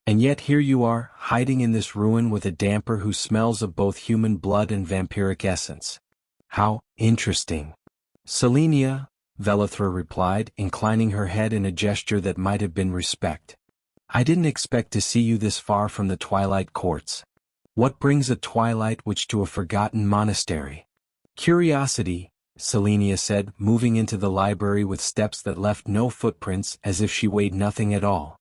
And yet here you are, hiding in this ruin with a damper who smells of both human blood and vampiric essence. How interesting." "Selenia," Velithra replied, inclining her head in a gesture that might have been respect. "I didn't expect to see you this far from the Twilight Courts. What brings a Twilight Witch to a forgotten monastery?" "Curiosity," Selenia said, moving into the library with steps that left no footprints, as if she weighed nothing at all.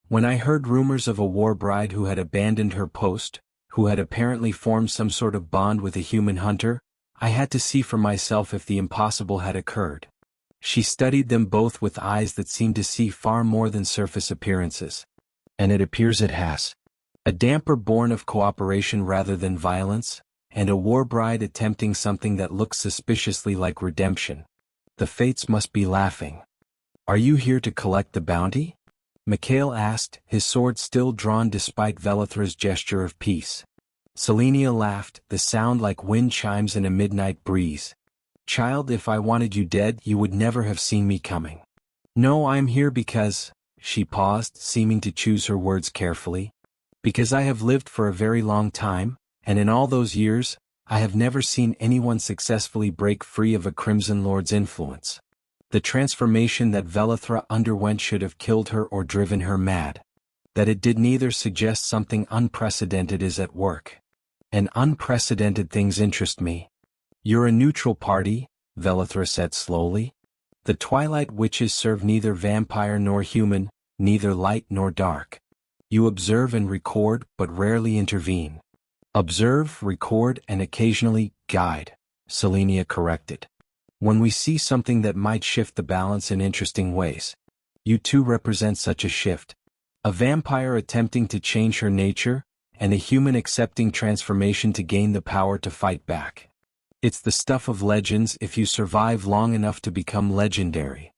"When I heard rumors of a warbride who had abandoned her post, who had apparently formed some sort of bond with a human hunter, I had to see for myself if the impossible had occurred." She studied them both with eyes that seemed to see far more than surface appearances. "And it appears it has. A damper born of cooperation rather than violence, and a warbride attempting something that looks suspiciously like redemption. The fates must be laughing." "Are you here to collect the bounty?" Mikhail asked, his sword still drawn despite Velithra's gesture of peace. Selenia laughed, the sound like wind chimes in a midnight breeze. "Child, if I wanted you dead, you would never have seen me coming. No, I'm here because—" she paused, seeming to choose her words carefully. "Because I have lived for a very long time, and in all those years, I have never seen anyone successfully break free of a Crimson Lord's influence. The transformation that Velithra underwent should have killed her or driven her mad. That it did neither suggests something unprecedented is at work. And unprecedented things interest me." "You're a neutral party," Velithra said slowly. "The Twilight Witches serve neither vampire nor human, neither light nor dark. You observe and record, but rarely intervene." "Observe, record, and occasionally guide," Selenia corrected. "When we see something that might shift the balance in interesting ways. You too represent such a shift. A vampire attempting to change her nature, and a human accepting transformation to gain the power to fight back. It's the stuff of legends if you survive long enough to become legendary."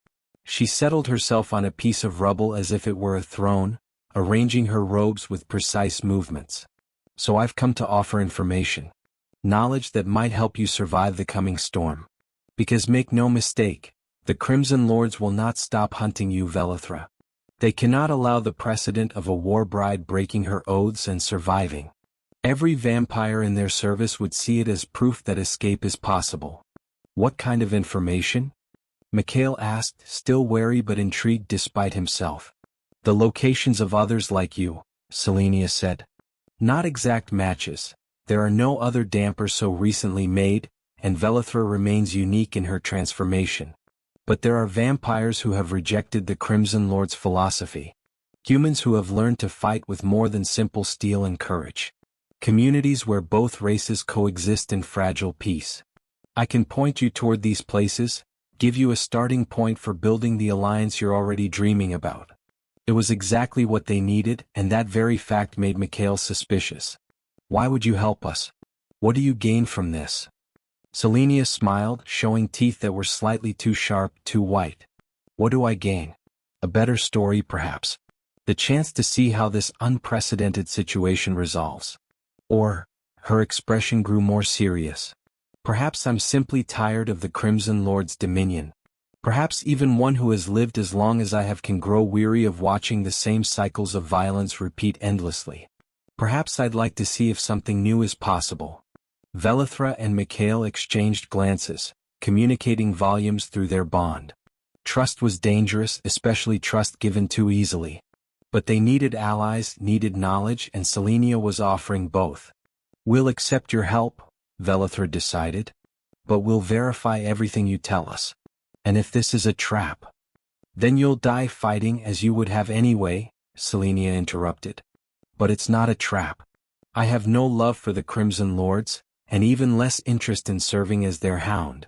She settled herself on a piece of rubble as if it were a throne, arranging her robes with precise movements. "So I've come to offer information. Knowledge that might help you survive the coming storm. Because make no mistake, the Crimson Lords will not stop hunting you, Velithra. They cannot allow the precedent of a warbride breaking her oaths and surviving. Every vampire in their service would see it as proof that escape is possible." "What kind of information?" Mikhail asked, still wary but intrigued despite himself. "The locations of others like you," Selenia said. "Not exact matches. There are no other dampers so recently made, and Velithra remains unique in her transformation. But there are vampires who have rejected the Crimson Lord's philosophy. Humans who have learned to fight with more than simple steel and courage. Communities where both races coexist in fragile peace. I can point you toward these places, give you a starting point for building the alliance you're already dreaming about." It was exactly what they needed, and that very fact made Mikhail suspicious. "Why would you help us? What do you gain from this?" Selenia smiled, showing teeth that were slightly too sharp, too white. "What do I gain? A better story, perhaps. The chance to see how this unprecedented situation resolves. Or," her expression grew more serious, "perhaps I'm simply tired of the Crimson Lord's dominion. Perhaps even one who has lived as long as I have can grow weary of watching the same cycles of violence repeat endlessly. Perhaps I'd like to see if something new is possible." Velithra and Mikhail exchanged glances, communicating volumes through their bond. Trust was dangerous, especially trust given too easily. But they needed allies, needed knowledge, and Selenia was offering both. "We'll accept your help," Velithra decided. "But we'll verify everything you tell us. And if this is a trap, then you'll die fighting as you would have anyway," Selenia interrupted. "But it's not a trap. I have no love for the Crimson Lords, and even less interest in serving as their hound."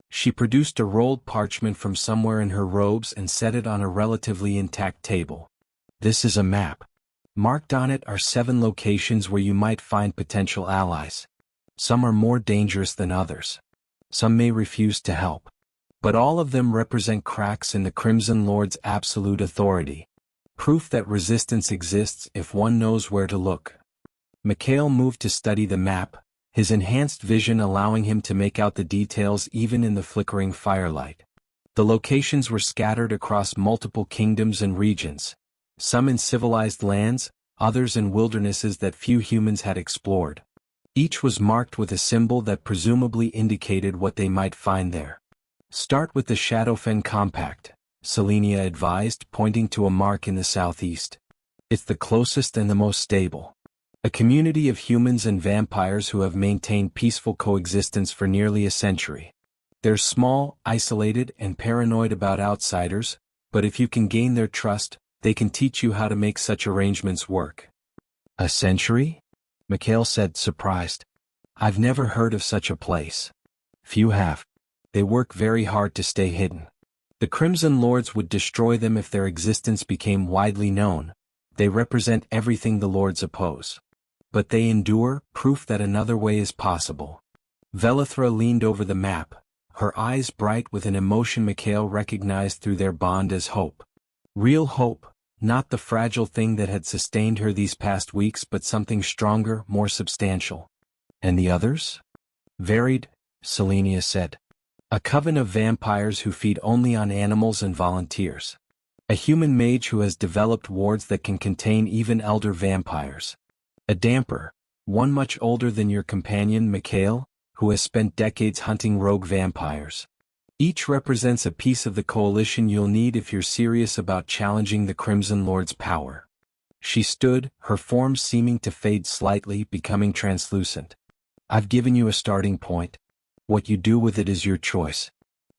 She produced a rolled parchment from somewhere in her robes and set it on a relatively intact table. "This is a map. Marked on it are 7 locations where you might find potential allies. Some are more dangerous than others. Some may refuse to help. But all of them represent cracks in the Crimson Lord's absolute authority. Proof that resistance exists if one knows where to look." Mikhail moved to study the map, his enhanced vision allowing him to make out the details even in the flickering firelight. The locations were scattered across multiple kingdoms and regions, some in civilized lands, others in wildernesses that few humans had explored. Each was marked with a symbol that presumably indicated what they might find there. "Start with the Shadowfen Compact," Selenia advised, pointing to a mark in the southeast. "It's the closest and the most stable. A community of humans and vampires who have maintained peaceful coexistence for nearly a century. They're small, isolated, and paranoid about outsiders, but if you can gain their trust, they can teach you how to make such arrangements work." "A century?" Mikhail said, surprised. "I've never heard of such a place." "Few have. They work very hard to stay hidden. The Crimson Lords would destroy them if their existence became widely known. They represent everything the Lords oppose. But they endure, proof that another way is possible." Velithra leaned over the map, her eyes bright with an emotion Mikhail recognized through their bond as hope. Real hope, not the fragile thing that had sustained her these past weeks but something stronger, more substantial. "And the others?" "Varied," Selenia said. "A coven of vampires who feed only on animals and volunteers. A human mage who has developed wards that can contain even elder vampires. A damper, one much older than your companion Mikhail, who has spent decades hunting rogue vampires. Each represents a piece of the coalition you'll need if you're serious about challenging the Crimson Lord's power." She stood, her form seeming to fade slightly, becoming translucent. "I've given you a starting point. What you do with it is your choice.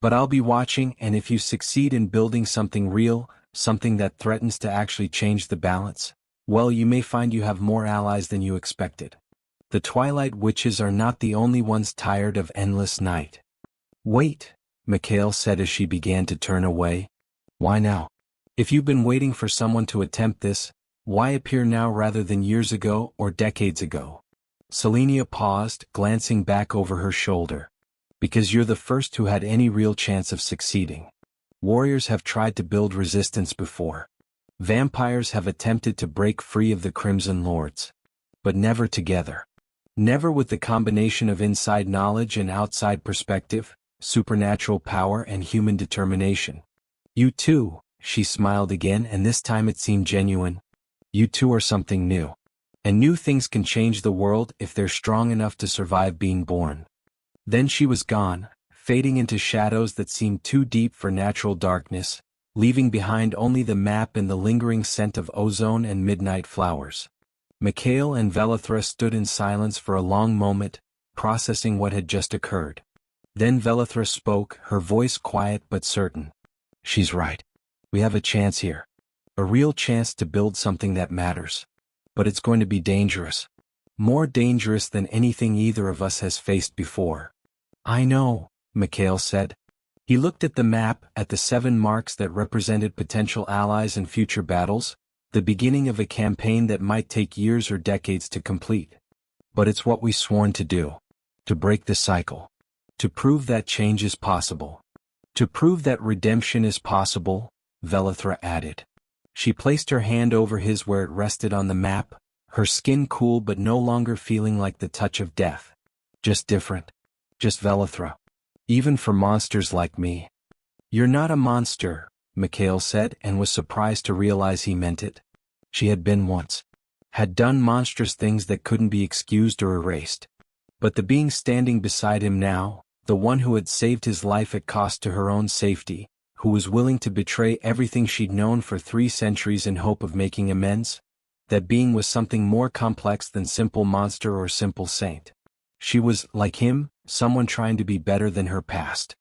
But I'll be watching, and if you succeed in building something real, something that threatens to actually change the balance, well, you may find you have more allies than you expected. The Twilight Witches are not the only ones tired of endless night." "Wait," Mikhail said as she began to turn away. "Why now? If you've been waiting for someone to attempt this, why appear now rather than years ago or decades ago?" Selenia paused, glancing back over her shoulder. "Because you're the first who had any real chance of succeeding. Warriors have tried to build resistance before. Vampires have attempted to break free of the Crimson Lords. But never together. Never with the combination of inside knowledge and outside perspective, supernatural power and human determination. You too," she smiled again, and this time it seemed genuine. "You two are something new. And new things can change the world if they're strong enough to survive being born." Then she was gone, fading into shadows that seemed too deep for natural darkness, leaving behind only the map and the lingering scent of ozone and midnight flowers. Mikhail and Velithra stood in silence for a long moment, processing what had just occurred. Then Velithra spoke, her voice quiet but certain. "She's right. We have a chance here. A real chance to build something that matters. But it's going to be dangerous. More dangerous than anything either of us has faced before." "I know," Mikhail said. He looked at the map, at the 7 marks that represented potential allies in future battles, the beginning of a campaign that might take years or decades to complete. "But it's what we've sworn to do. To break the cycle. To prove that change is possible. To prove that redemption is possible," Velithra added. She placed her hand over his where it rested on the map, her skin cool but no longer feeling like the touch of death. "Just different. Just Velithra. Even for monsters like me." "You're not a monster," Mikhail said, and was surprised to realize he meant it. She had been once. Had done monstrous things that couldn't be excused or erased. But the being standing beside him now, the one who had saved his life at cost to her own safety, who was willing to betray everything she'd known for 3 centuries in hope of making amends? That being was something more complex than simple monster or simple saint. She was, like him, someone trying to be better than her past.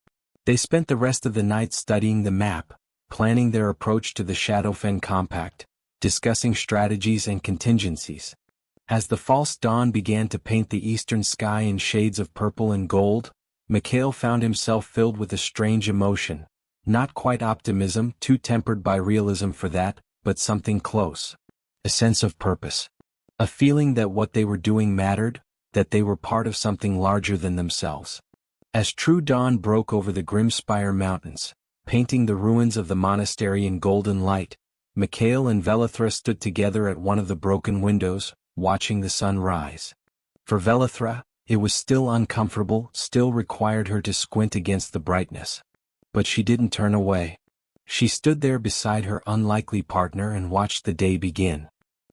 They spent the rest of the night studying the map, planning their approach to the Shadowfen Compact, discussing strategies and contingencies. As the false dawn began to paint the eastern sky in shades of purple and gold, Mikhail found himself filled with a strange emotion, not quite optimism, too tempered by realism for that, but something close. A sense of purpose. A feeling that what they were doing mattered, that they were part of something larger than themselves. As true dawn broke over the Grimspire Mountains, painting the ruins of the monastery in golden light, Mikhail and Velithra stood together at one of the broken windows, watching the sun rise. For Velithra, it was still uncomfortable, still required her to squint against the brightness. But she didn't turn away. She stood there beside her unlikely partner and watched the day begin.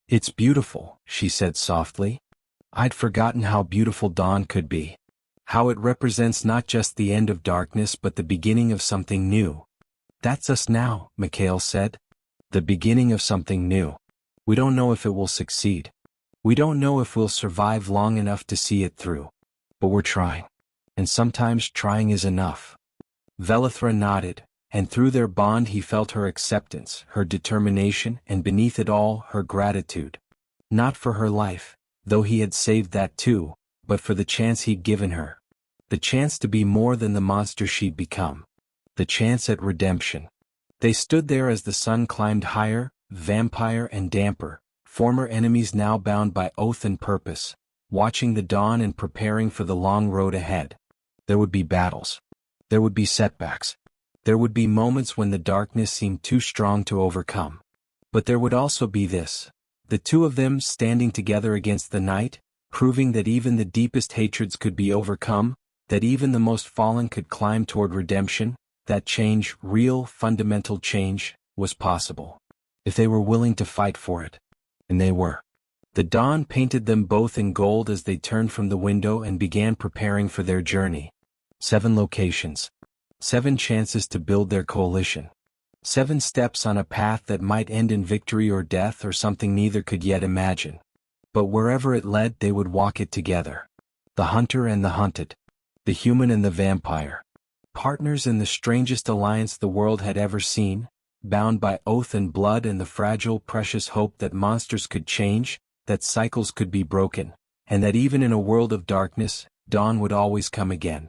"It's beautiful," she said softly. "I'd forgotten how beautiful dawn could be. How it represents not just the end of darkness but the beginning of something new." "That's us now," Mikhail said. "The beginning of something new. We don't know if it will succeed. We don't know if we'll survive long enough to see it through. But we're trying. And sometimes trying is enough." Velithra nodded, and through their bond he felt her acceptance, her determination, and beneath it all, her gratitude. Not for her life, though he had saved that too, but for the chance he'd given her. The chance to be more than the monster she'd become. The chance at redemption. They stood there as the sun climbed higher, vampire and damper, former enemies now bound by oath and purpose, watching the dawn and preparing for the long road ahead. There would be battles. There would be setbacks. There would be moments when the darkness seemed too strong to overcome. But there would also be this. The two of them standing together against the night, proving that even the deepest hatreds could be overcome, that even the most fallen could climb toward redemption, that change, real, fundamental change, was possible. If they were willing to fight for it. And they were. The dawn painted them both in gold as they turned from the window and began preparing for their journey. 7 locations. 7 chances to build their coalition. 7 steps on a path that might end in victory or death or something neither could yet imagine. But wherever it led, they would walk it together. The hunter and the hunted. The human and the vampire. Partners in the strangest alliance the world had ever seen, bound by oath and blood and the fragile, precious hope that monsters could change, that cycles could be broken, and that even in a world of darkness, dawn would always come again.